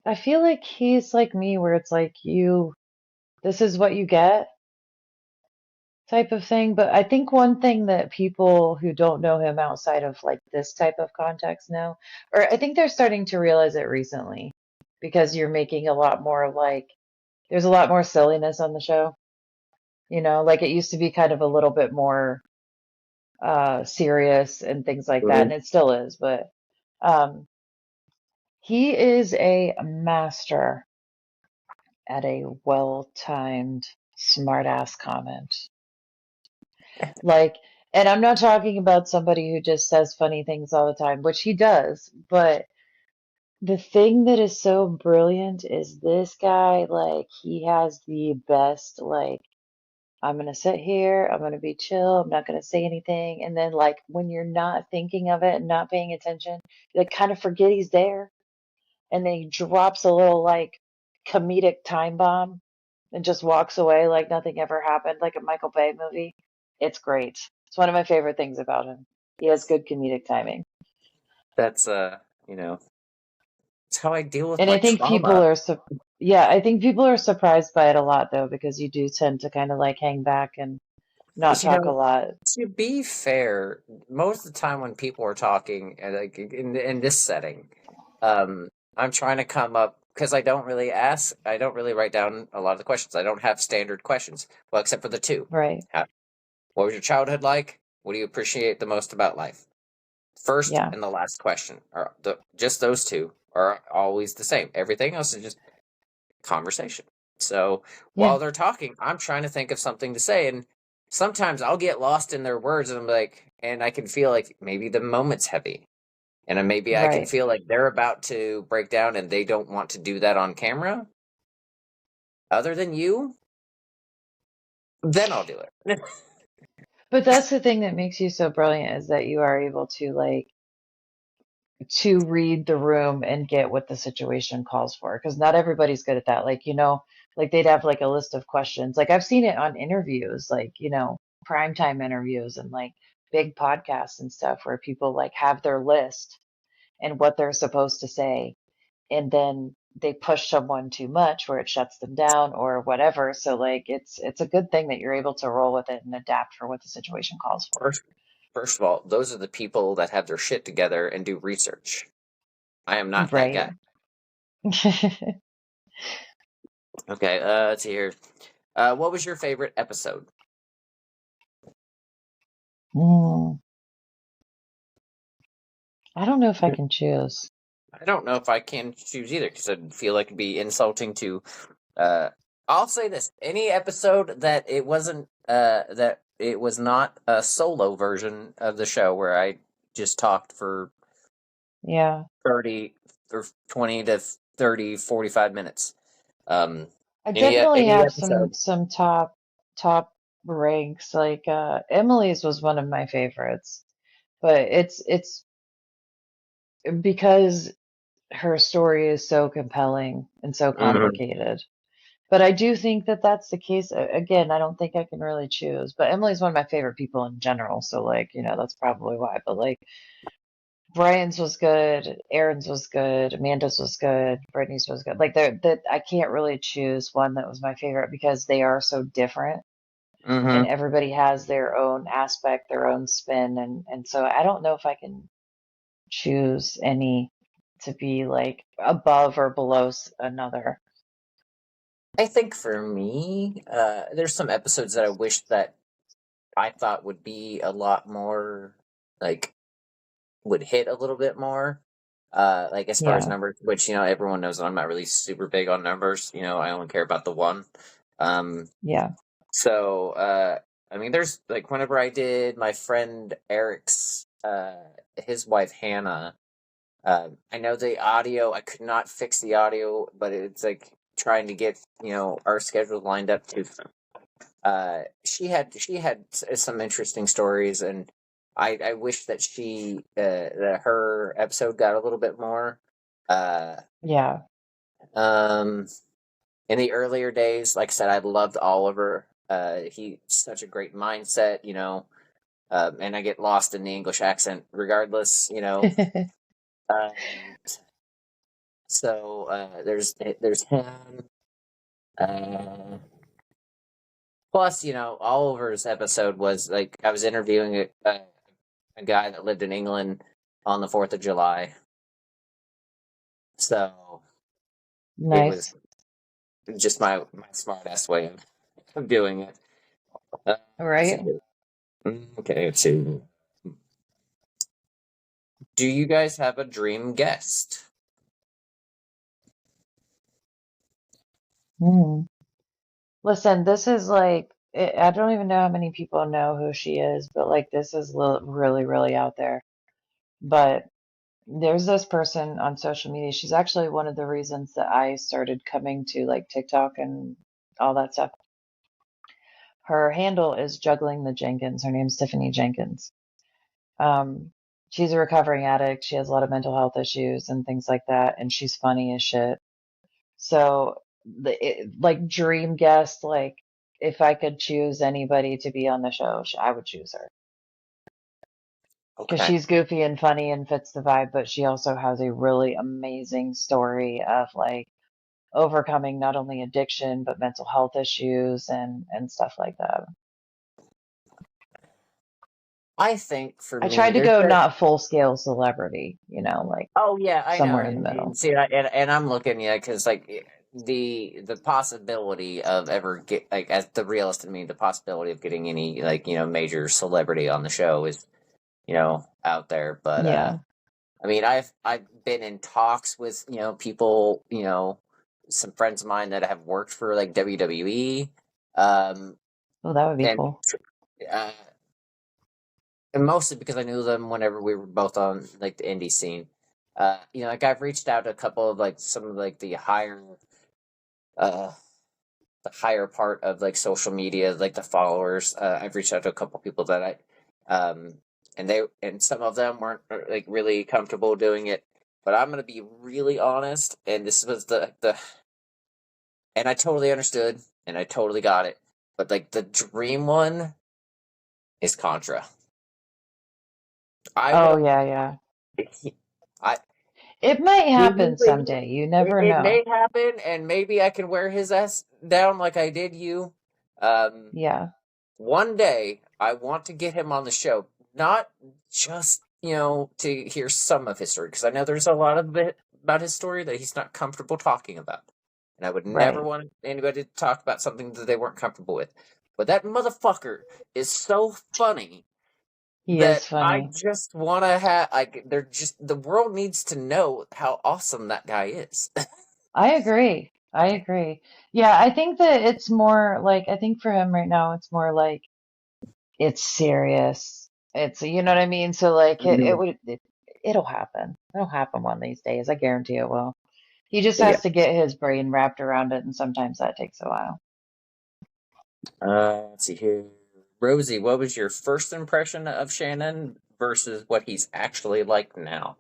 I feel like he's like me, where it's like this is what you get type of thing. But I think one thing that people who don't know him outside of like this type of context know, or I think they're starting to realize it recently, because you're making a lot more like, there's a lot more silliness on the show. Like it used to be kind of a little bit more serious and things like that, and it still is, but he is a master at a well-timed smart-ass comment. Like, and I'm not talking about somebody who just says funny things all the time, which he does, but the thing that is so brilliant is this guy, like, he has the best, like, I'm gonna sit here, I'm gonna be chill, I'm not gonna say anything. And then, like, when you're not thinking of it and not paying attention, you like kind of forget he's there. And then he drops a little, like, comedic time bomb and just walks away like nothing ever happened, like a Michael Bay movie. It's great. It's one of my favorite things about him. He has good comedic timing. That's it's how I deal with And my I think trauma. I think people are surprised by it a lot, though, because you do tend to kind of like hang back and not talk a lot. To be fair, most of the time when people are talking, like in this setting, I'm trying to come up, because I don't really write down a lot of the questions. I don't have standard questions, well, except for the two. Right. What was your childhood like? What do you appreciate the most about life? First Yeah. and the last question are just those two are always the same. Everything else is just conversation. So while they're talking, I'm trying to think of something to say, and sometimes I'll get lost in their words, and I'm like, and I can feel like maybe the moment's heavy, and then maybe I can Right. feel like they're about to break down, and they don't want to do that on camera. Other than you, then I'll do it. But that's the thing that makes you so brilliant is that you are able to like to read the room and get what the situation calls for because not everybody's good at that. Like, like they'd have like a list of questions. Like I've seen it on interviews, like, primetime interviews and like big podcasts and stuff where people like have their list and what they're supposed to say. And then they push someone too much where it shuts them down or whatever. So like it's a good thing that you're able to roll with it and adapt for what the situation calls for. First of all, those are the people that have their shit together and do research. I am not that Right. guy. Okay, let's see here. What was your favorite episode? Mm, I don't know if I can choose. I don't know if I can choose either because I feel like it'd be insulting to. I'll say this: any episode that it wasn't that it was not a solo version of the show where I just talked for Yeah. 30 or 20 to 30, 45 minutes. I Any definitely have some episode. some top ranks. Like Emily's was one of my favorites, but it's because her story is so compelling and so Mhm. complicated. But I do think that that's the case. Again, I don't think I can really choose. But Emily's one of my favorite people in general, so like, that's probably why. But like Brian's was good, Aaron's was good, Amanda's was good, Brittany's was good. Like that I can't really choose one that was my favorite because they are so different and Mhm. everybody has their own aspect, their own spin and so I don't know if I can choose any to be like above or below another. I think for me, there's some episodes that I wish that I thought would be a lot more like would hit a little bit more. Like as far as Yeah. numbers, which everyone knows that I'm not really super big on numbers. I only care about the one. Um, Yeah. so I mean, there's like whenever I did my friend Eric's, his wife Hannah. I know the audio. I could not fix the audio, but it's like trying to get our schedule lined up to. She had some interesting stories, and I wish that that her episode got a little bit more. Uh, Yeah. um, in the earlier days, like I said, I loved Oliver. He's such a great mindset, and I get lost in the English accent regardless. Um, so there's him. Uh, Plus, Oliver's episode was like I was interviewing a guy that lived in England on the 4th of July. So it was Nice. just my smart ass way of doing it. All Let's right. see. Okay, let's see. Do you guys have a dream guest? Hmm. Listen, this is like, I don't even know how many people know who she is, but like this is really, really out there. But there's this person on social media. She's actually one of the reasons that I started coming to like TikTok and all that stuff. Her handle is Juggling the Jenkins. Her name's Tiffany Jenkins. Um, she's a recovering addict. She has a lot of mental health issues and things like that, and she's funny as shit. So, like dream guest, like if I could choose anybody to be on the show, I would choose her because Okay. she's goofy and funny and fits the vibe, but she also has a really amazing story of like overcoming not only addiction but mental health issues and stuff like that. I think for I me, tried to there's go not full scale celebrity, like Oh yeah, I know. somewhere in the And middle. see, and I'm looking, yeah, because like the possibility of ever get like as the realist in me, the possibility of getting any like major celebrity on the show is out there. But Yeah. I mean, I've been in talks with people, some friends of mine that have worked for like WWE, um, Well, that would be and cool. uh, and mostly because I knew them whenever we were both on like the indie scene. Like I've reached out to a couple of like some of like uh, the higher part of like social media, like the followers. I've reached out to a couple people that and some of them weren't like really comfortable doing it. But I'm gonna be really honest, and this was and I totally understood, and I totally got it. But like the dream one is Contra. I Oh, want yeah. I It might he happen usually someday. You never it know. may happen, and maybe I can wear his ass down like I did you. Um, Yeah, One day I want to get him on the show, not just to hear some of his story, because I know there's a lot of it about his story that he's not comfortable talking about, and I would never right. want anybody to talk about something that they weren't comfortable with. But that motherfucker is so funny He that is I funny. just want to have like the world needs to know how awesome that guy is. I agree. I agree. Yeah, I think that it's more like, I think for him right now, it's more like it's serious. It's, you know what I mean? So like it'll happen. It'll happen one of these days. I guarantee it will. He just Yeah. has to get his brain wrapped around it, and sometimes that takes a while. Let's see here. Rosie, what was your first impression of Shannon versus what he's actually like now?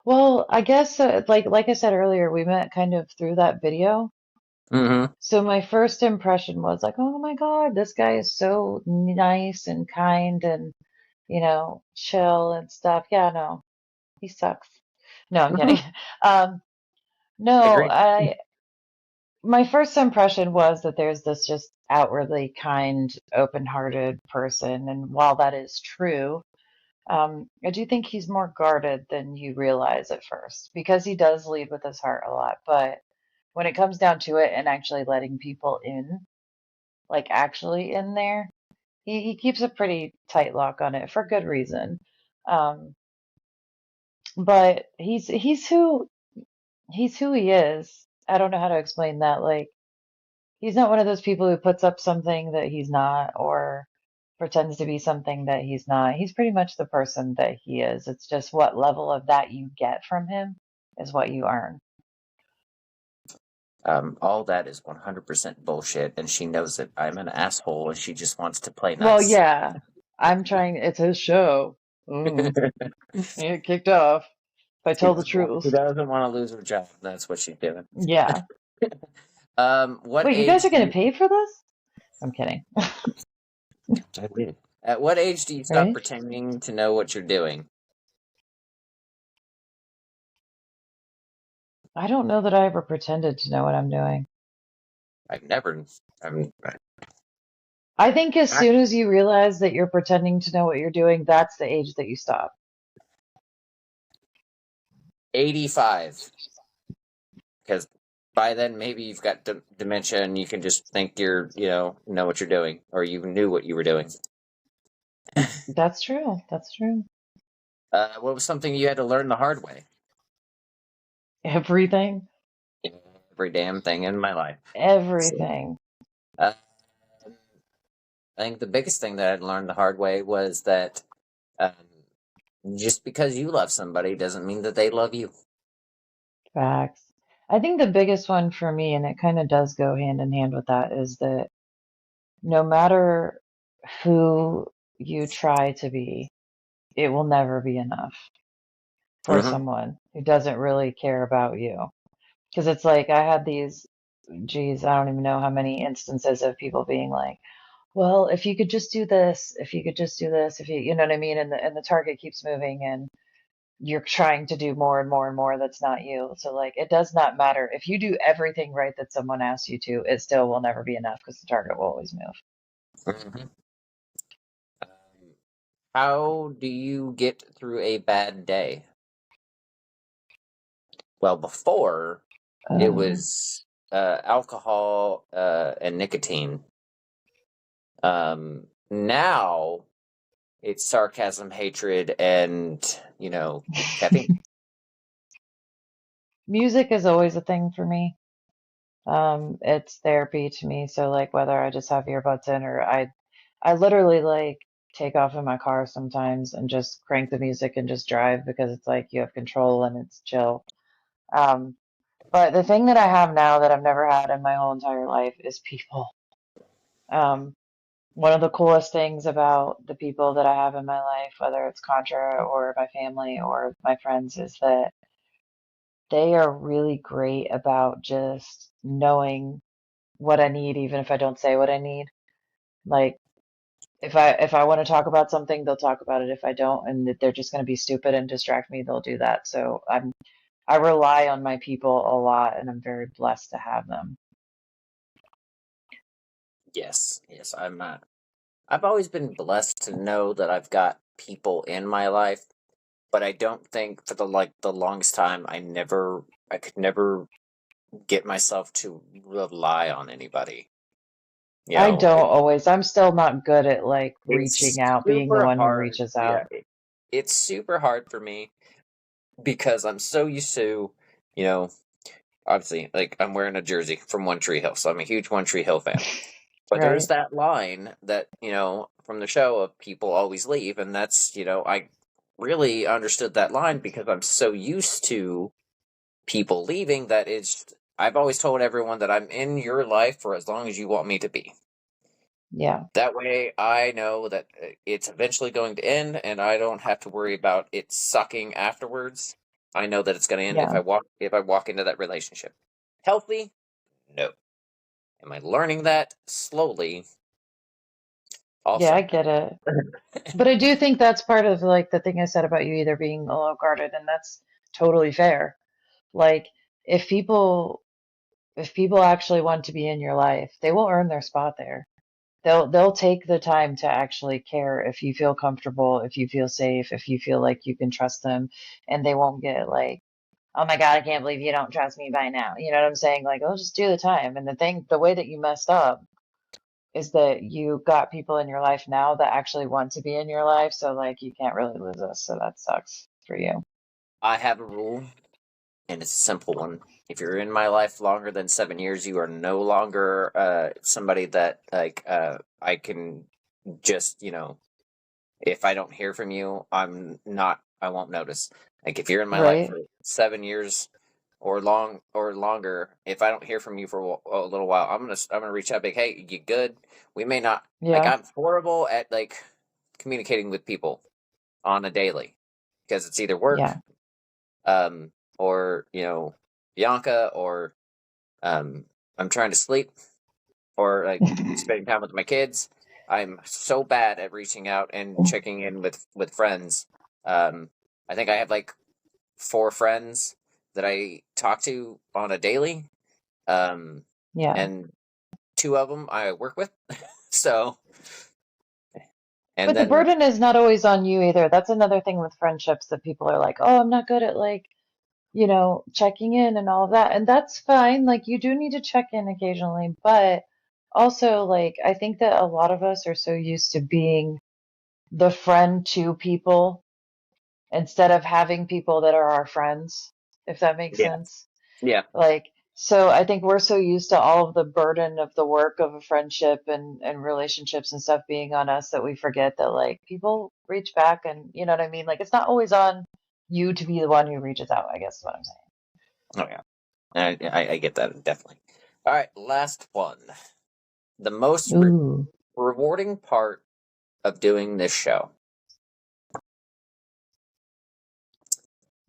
Well, I guess like I said earlier, we met kind of through that video. Mm-hmm. So my first impression was like, oh my God, this guy is so nice and kind and, chill and stuff. Yeah, no, he sucks. No, I'm kidding. Mm-hmm. Um, no, Agreed. my first impression was that there's this just outwardly kind, open-hearted person. And while that is true, I do think he's more guarded than you realize at first because he does lead with his heart a lot. But when it comes down to it and actually letting people in, like actually in there, he keeps a pretty tight lock on it for good reason. Um, but he's who he is. I don't know how to explain that. Like he's not one of those people who puts up something that he's not or pretends to be something that he's not. He's pretty much the person that he is. It's just what level of that you get from him is what you earn. All that is 100% bullshit, and she knows it. I'm an asshole, and she just wants to play Well, nice. yeah, I'm trying. It's his show. Mm, I get kicked off if I tell the She truth. doesn't want to lose her job. That's what she's doing. Yeah. What Wait, you guys age are do gonna you? pay for this? I'm kidding. I did. At what age do you stop Right? pretending to know what you're doing? I don't know that I ever pretended to know what I'm doing. I've never. I mean, I think as soon as you realize that you're pretending to know what you're doing, that's the age that you stop. 85, because by then maybe you've got dementia and you can just think know what you're doing, or you knew what you were doing. That's true. That's true. What was something you had to learn the hard way? Everything. Every damn thing in my life. So, Everything. uh, I think the biggest thing that I learned the hard way was that um, just because you love somebody doesn't mean that they love you. Facts. I think the biggest one for me, and it kind of does go hand in hand with that, is that no matter who you try to be, it will never be enough for Mm-hmm. someone who doesn't really care about you. Because it's like I had these, geez, I don't even know how many instances of people being like, well, if you could just do this, if you could just do this, if you know what I mean, and the target keeps moving and you're trying to do more and more and more that's not you. So like it does not matter if you do everything right that someone asks you to, it still will never be enough because the target will always move. Mm-hmm. How do you get through a bad day? Well, before it Uh, was alcohol and nicotine. Now it's sarcasm, hatred, and caffeine. Music is always a thing for me. It's therapy to me. So like whether I just have earbuds in or I literally like take off in my car sometimes and just crank the music and just drive because it's like you have control and it's chill. Um, but the thing that I have now that I've never had in my whole entire life is people. Um, One of the coolest things about the people that I have in my life, whether it's Contra or my family or my friends, is that they are really great about just knowing what I need, even if I don't say what I need. Like if I want to talk about something, they'll talk about it. If I don't, and that they're just going to be stupid and distract me, they'll do that. So I rely on my people a lot, and I'm very blessed to have them. Yes, yes, I've always been blessed to know that I've got people in my life, but I don't think for the longest time I could never get myself to rely on anybody. You I know, don't always. I'm still not good at like it's reaching out, being the super one who hard. reaches Yeah, out. it's super hard for me because I'm so used to, you know, obviously, like I'm wearing a jersey from One Tree Hill, so I'm a huge One Tree Hill fan. But there's Right. that line that, from the show of people always leave, and that's, I really understood that line because I'm so used to people leaving that I've always told everyone that I'm in your life for as long as you want me to be. Yeah. That way I know that it's eventually going to end and I don't have to worry about it sucking afterwards. I know that it's going to end Yeah. if I walk into that relationship. Healthy? No. Am I learning that slowly? Yeah, I Also get no. it. But I do think that's part of like the thing I said about you either being a low guarded, and that's totally fair. Like if people if people actually want to be in your life, they will earn their spot there. They'll take the time to actually care if you feel comfortable, if you feel safe, if you feel like you can trust them, and they won't get like, oh my God, I can't believe you don't trust me by now. You know what I'm saying? Like, oh, just do the time. And the way that you messed up is that you got people in your life now that actually want to be in your life. So like you can't really lose us. So that sucks for you. I have a rule, and it's a simple one. If you're in my life longer than 7 years, you are no longer somebody that I can just if I don't hear from you, I won't notice. Like if you're in my life Right? for 7 years or longer, if I don't hear from you for a little while, I'm gonna reach out, like, hey, you good? We may not like Yeah. I'm horrible at like communicating with people on a daily because it's either work, Yeah. or Bianca, or I'm trying to sleep, or like spending time with my kids. I'm so bad at reaching out and checking in with friends. Um, I think I have like 4 friends that I talk to on a daily, um, Yeah. and 2 of them I work with. So, and But the then burden is not always on you either. That's another thing with friendships that people are like, oh, I'm not good at like, checking in and all of that. And that's fine. Like you do need to check in occasionally, but also like I think that a lot of us are so used to being the friend to people instead of having people that are our friends, if that makes yeah, sense. yeah, Like, so I think we're so used to all of the burden of the work of a friendship and relationships and stuff being on us that we forget that like people reach back and you know what I mean? Like it's not always on you to be the one who reaches out, I guess is what I'm oh yeah, I get that definitely. All right, last one. The most saying. Ooh. rewarding part of doing this show.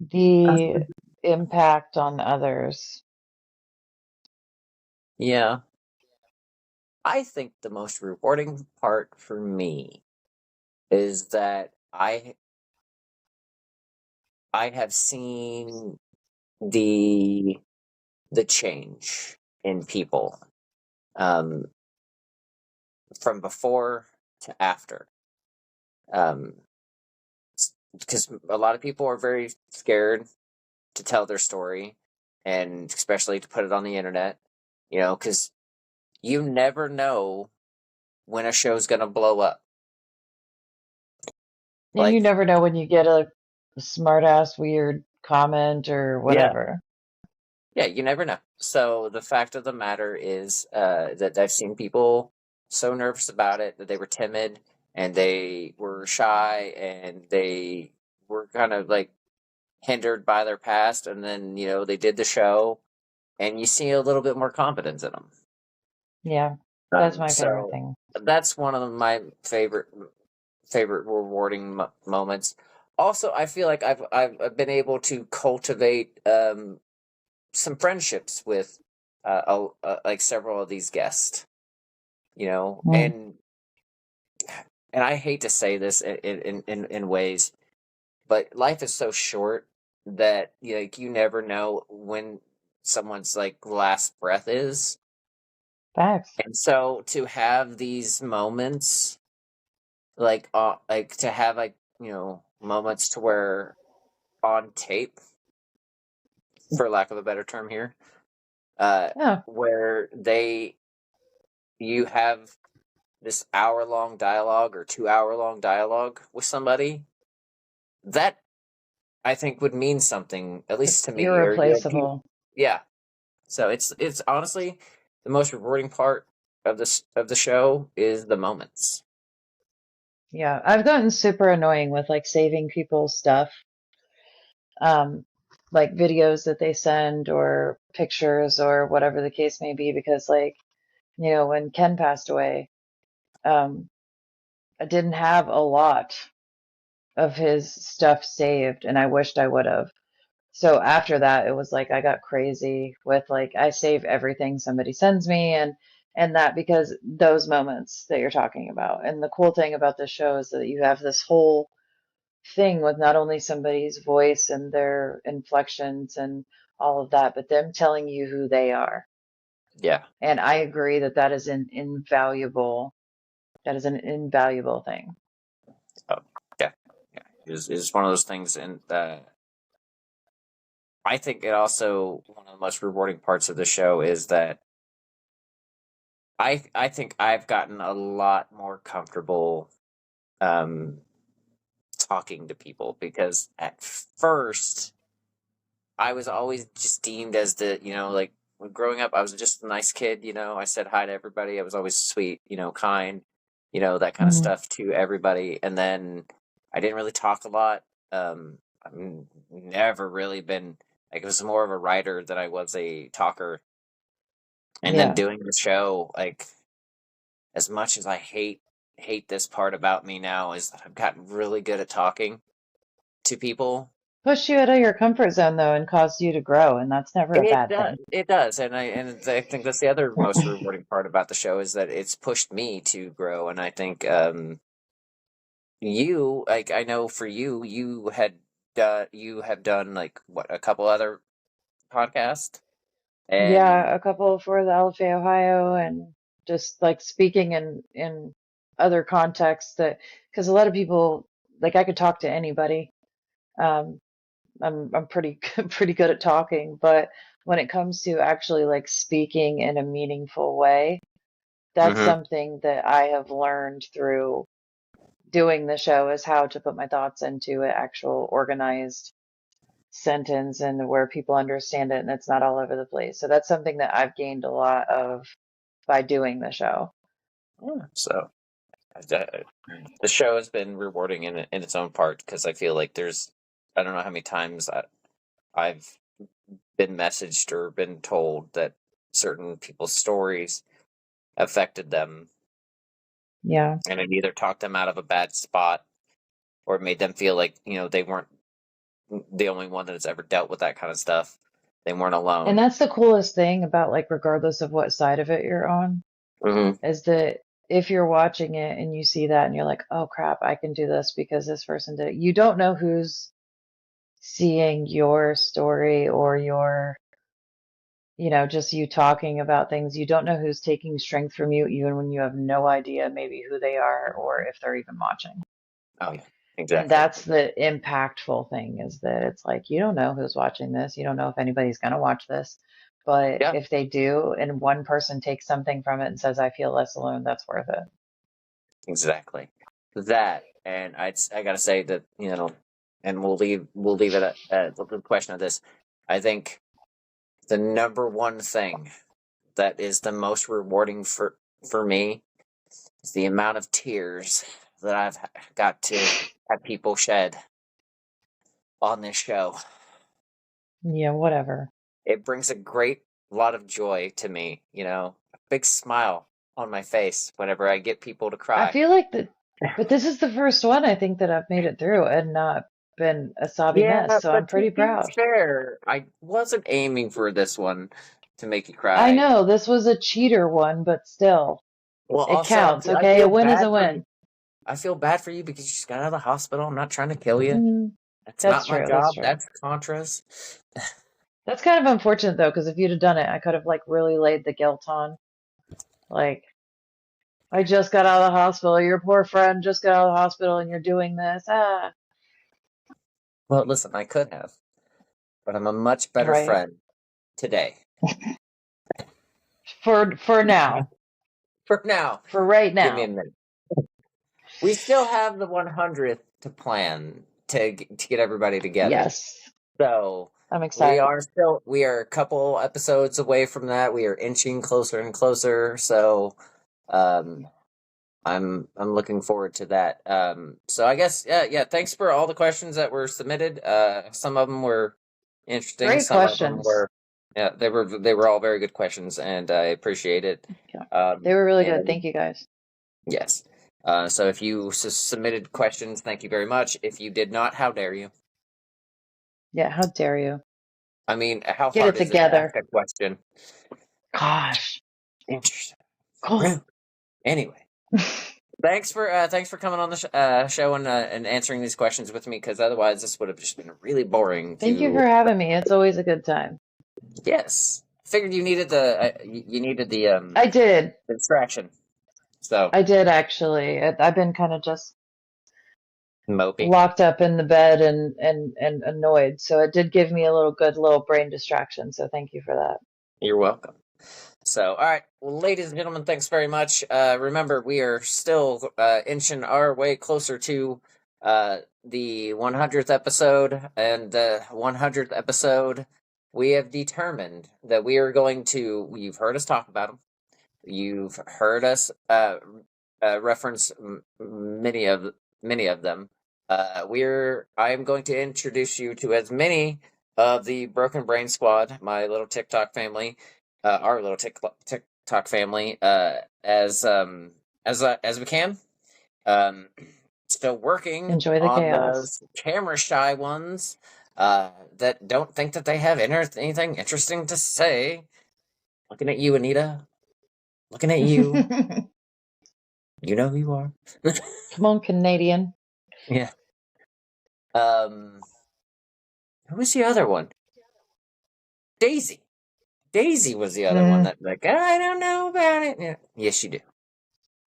The impact on others. Yeah, I think the most rewarding part for me is that I have seen the the change in people, um, from before to after. Um, because a lot of people are very scared to tell their story, and especially to put it on the internet. Because you never know when a show's gonna blow up. And you Like, never know when you get a smart ass weird comment or yeah, whatever. Yeah, you never know. So the fact of the matter is that I've seen people so nervous about it that they were timid and they were shy and they were kind of like hindered by their past, and then they did the show, and you see a little bit more confidence in them. Yeah, that's my favorite So thing. that's one of my favorite rewarding moments. Also, I feel like I've been able to cultivate some friendships with like several of these guests, Mm. and I hate to say this in ways, but life is so short that like you never know when someone's like last breath is. Facts. And so to have these moments, like to have like moments to where on tape, for lack of a better term here, Yeah. where you have this hour-long dialogue or 2 hour-long dialogue with somebody, that I think would mean something, at least It's to me. Or irreplaceable. yeah. So it's honestly the most rewarding part of the show is the moments. Yeah, I've gotten super annoying with like saving people's stuff, um, like videos that they send or pictures or whatever the case may be, because like, when Ken passed away, um, I didn't have a lot of his stuff saved, and I wished I would have. So after that, it was like I got crazy with like I save everything somebody sends me, and that because those moments that you're talking about. And the cool thing about this show is that you have this whole thing with not only somebody's voice and their inflections and all of that, but them telling you who they are. Yeah. And I agree that that is an invaluable thing. Oh, yeah. Yeah. It's one of those things, and I think it also one of the most rewarding parts of the show is that I think I've gotten a lot more comfortable um, talking to people, because at first I was always just deemed as like when growing up I was just a nice kid. I said hi to everybody. I was always sweet, kind, that kind of Hmm. stuff to everybody, and then I didn't really talk a lot. I've never really been like, it was more of a writer than I was a talker. And then Yeah. doing the show, like, as much as I hate this part about me now, is that I've gotten really good at talking to people. Push you out of your comfort zone though and cause you to grow, and that's never a It bad does. thing. It does, and I think that's the other most rewarding part about the show, is that it's pushed me to grow. And I think you, like, I know for you, you have done like what, a couple other podcasts, and Yeah, a couple for the LFA Ohio, and just like speaking in other contexts, that because a lot of people, like, I could talk to anybody. Um, I'm pretty pretty good at talking, but when it comes to actually like speaking in a meaningful way, that's hmm something that I have learned through doing the show, is how to put my thoughts into an actual organized sentence and where people understand it and it's not all over the place. So that's something that I've gained a lot of by doing the show. yeah, so the the show has been rewarding in its own part, because I feel like I don't know how many times I've been messaged or been told that certain people's stories affected them, Yeah. and it either talked them out of a bad spot or made them feel like they weren't the only one that has ever dealt with that kind of stuff. They weren't And alone. that's the coolest thing about, like, regardless of what side of it you're on, hmm is that if you're watching it and you see that and you're like, oh crap, I can do this because this person did it. You don't know who's seeing your story or your, just you talking about things. You don't know who's taking strength from you, even when you have no idea maybe who they are or if they're even watching. Oh yeah, And exactly. that's the impactful thing, is that it's like you don't know who's watching this. You don't know if anybody's going to watch this. But Yeah, if they do, and one person takes something from it and says, I feel less alone, that's worth it. exactly. That, and I gotta say that and we'll leave it at the question of this. I think the number one thing that is the most rewarding for me is the amount of tears that I've got to have people shed on this show. Yeah, whatever. It brings a great lot of joy to me, a big smile on my face whenever I get people to cry. I feel like but this is the first one I think that I've made it through and not been a sobby mess, so I'm pretty proud. To be fair, I wasn't aiming for this one to make you cry. I know, this was a cheater one, but still. Well, it also, counts, okay? A win is a win. I feel bad for you because you just got out of the hospital. I'm not trying to kill you. That's not my job. That's Contra's. That's kind of unfortunate, though, because if you'd have done it, I could have, really laid the guilt on. I just got out of the hospital. Your poor friend just got out of the hospital, and you're doing this. Ah. Well, listen, I could have, but I'm a much better friend today. For now. For now. For right now. Give me a minute. We still have the 100th to plan to get everybody together. Yes. So I'm excited. We are a couple episodes away from that. We are inching closer and closer. So, I'm looking forward to that. So I guess, yeah. Thanks for all the questions that were submitted. Some of them were interesting. Great some questions. Of them were, they were all very good questions, and I appreciate it. Yeah. They were really good. Thank you, guys. Yes. So if you submitted questions, thank you very much. If you did not, how dare you? Yeah, how dare you? I mean, how Get hard it is together. it to ask a question? Gosh. Interesting. Cool. Anyway, thanks for coming on the show and answering these questions with me, because otherwise this would have just been really boring. Thank you for having me. It's always a good time. Yes, I figured you needed the I did distraction. So I did actually. I've been kind of just mopey, locked up in the bed and annoyed. So it did give me a little brain distraction. So thank you for that. You're welcome. So, all right, well, ladies and gentlemen, thanks very much. Remember, we are still inching our way closer to the 100th episode, and the 100th episode, we have determined that we are going to. You've heard us talk about them. You've heard us reference many of them. I am going to introduce you to as many of the Broken Brain Squad, my little TikTok family, our little TikTok family, as we can. Still working. Enjoy the on chaos. Those camera shy ones that don't think that they have anything interesting to say. Looking at you, Anita. Looking at you. You know who you are. Come on, Canadian. Yeah. Who was the other one? Daisy. Daisy was the other one that I don't know about it. Yeah. Yes, you do.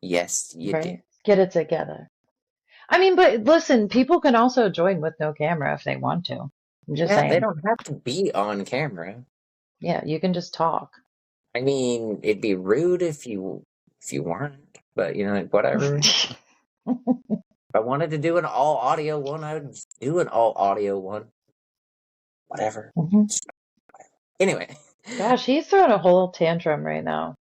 Yes, you do. Get it together. I mean, but listen, people can also join with no camera if they want to. I'm just saying. They don't have to be on camera. Yeah, you can just talk. I mean, it'd be rude if you weren't, but whatever. If I wanted to do an all audio one, I would do an all audio one. Whatever. Mm-hmm. Anyway. Gosh, he's throwing a whole tantrum right now.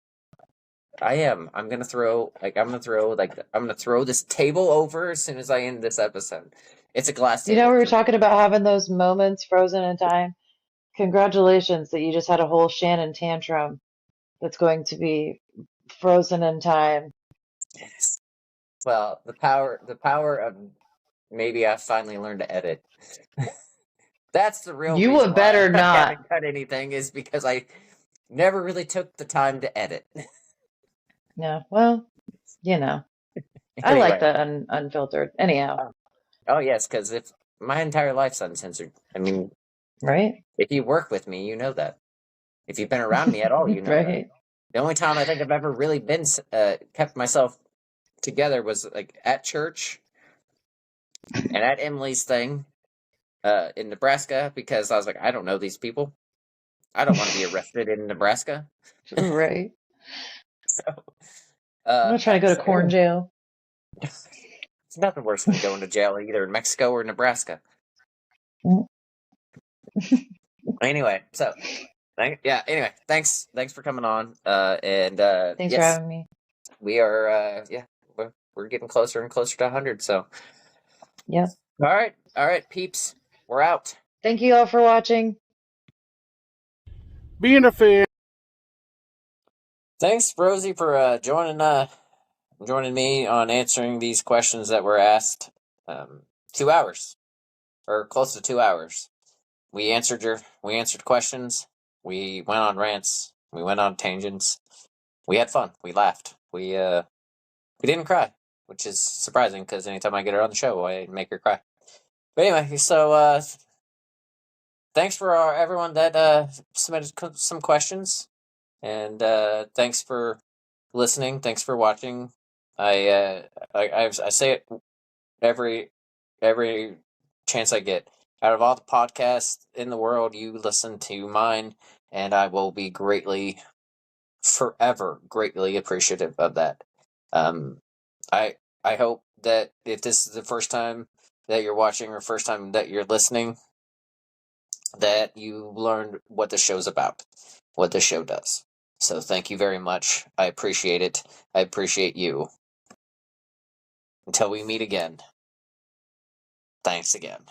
I am. I'm gonna throw this table over as soon as I end this episode. It's a glass table. We were talking about having those moments frozen in time. Congratulations that you just had a whole Shannon tantrum that's going to be frozen in time. Yes. Well, the power of maybe I finally learned to edit. That's the real. You would better not. I haven't cut anything is because I never really took the time to edit. Yeah, well, Anyway. I like the unfiltered. Anyhow. Oh yes, because if my entire life's uncensored, I mean, right? If you work with me, you know that. If you've been around me at all, you know right. that. The only time I think I've ever really been kept myself together was at church and at Emily's thing in Nebraska, because I was I don't know these people. I don't want to be arrested in Nebraska. Right. So I'm not trying to go to corn jail. It's nothing worse than going to jail either in Mexico or Nebraska. Anyway, so Anyway, thanks for coming on. Thanks for Yes, having me. we are. We're getting closer and closer to 100. So, Yep. all right, peeps, we're out. Thank you all for watching. Being a fan. Thanks, Rosie, for joining me on answering these questions that were asked. 2 hours, or close to 2 hours. We answered questions. We went on rants. We went on tangents. We had fun. We laughed. We didn't cry, which is surprising because anytime I get her on the show, I make her cry. But anyway, so thanks for everyone that submitted some questions, and thanks for listening. Thanks for watching. I say it every chance I get. Out of all the podcasts in the world, you listen to mine, and I will be forever greatly appreciative of that. I hope that if this is the first time that you're watching or first time that you're listening, that you learned what the show's about, what the show does. So thank you very much. I appreciate it. I appreciate you. Until we meet again. Thanks again.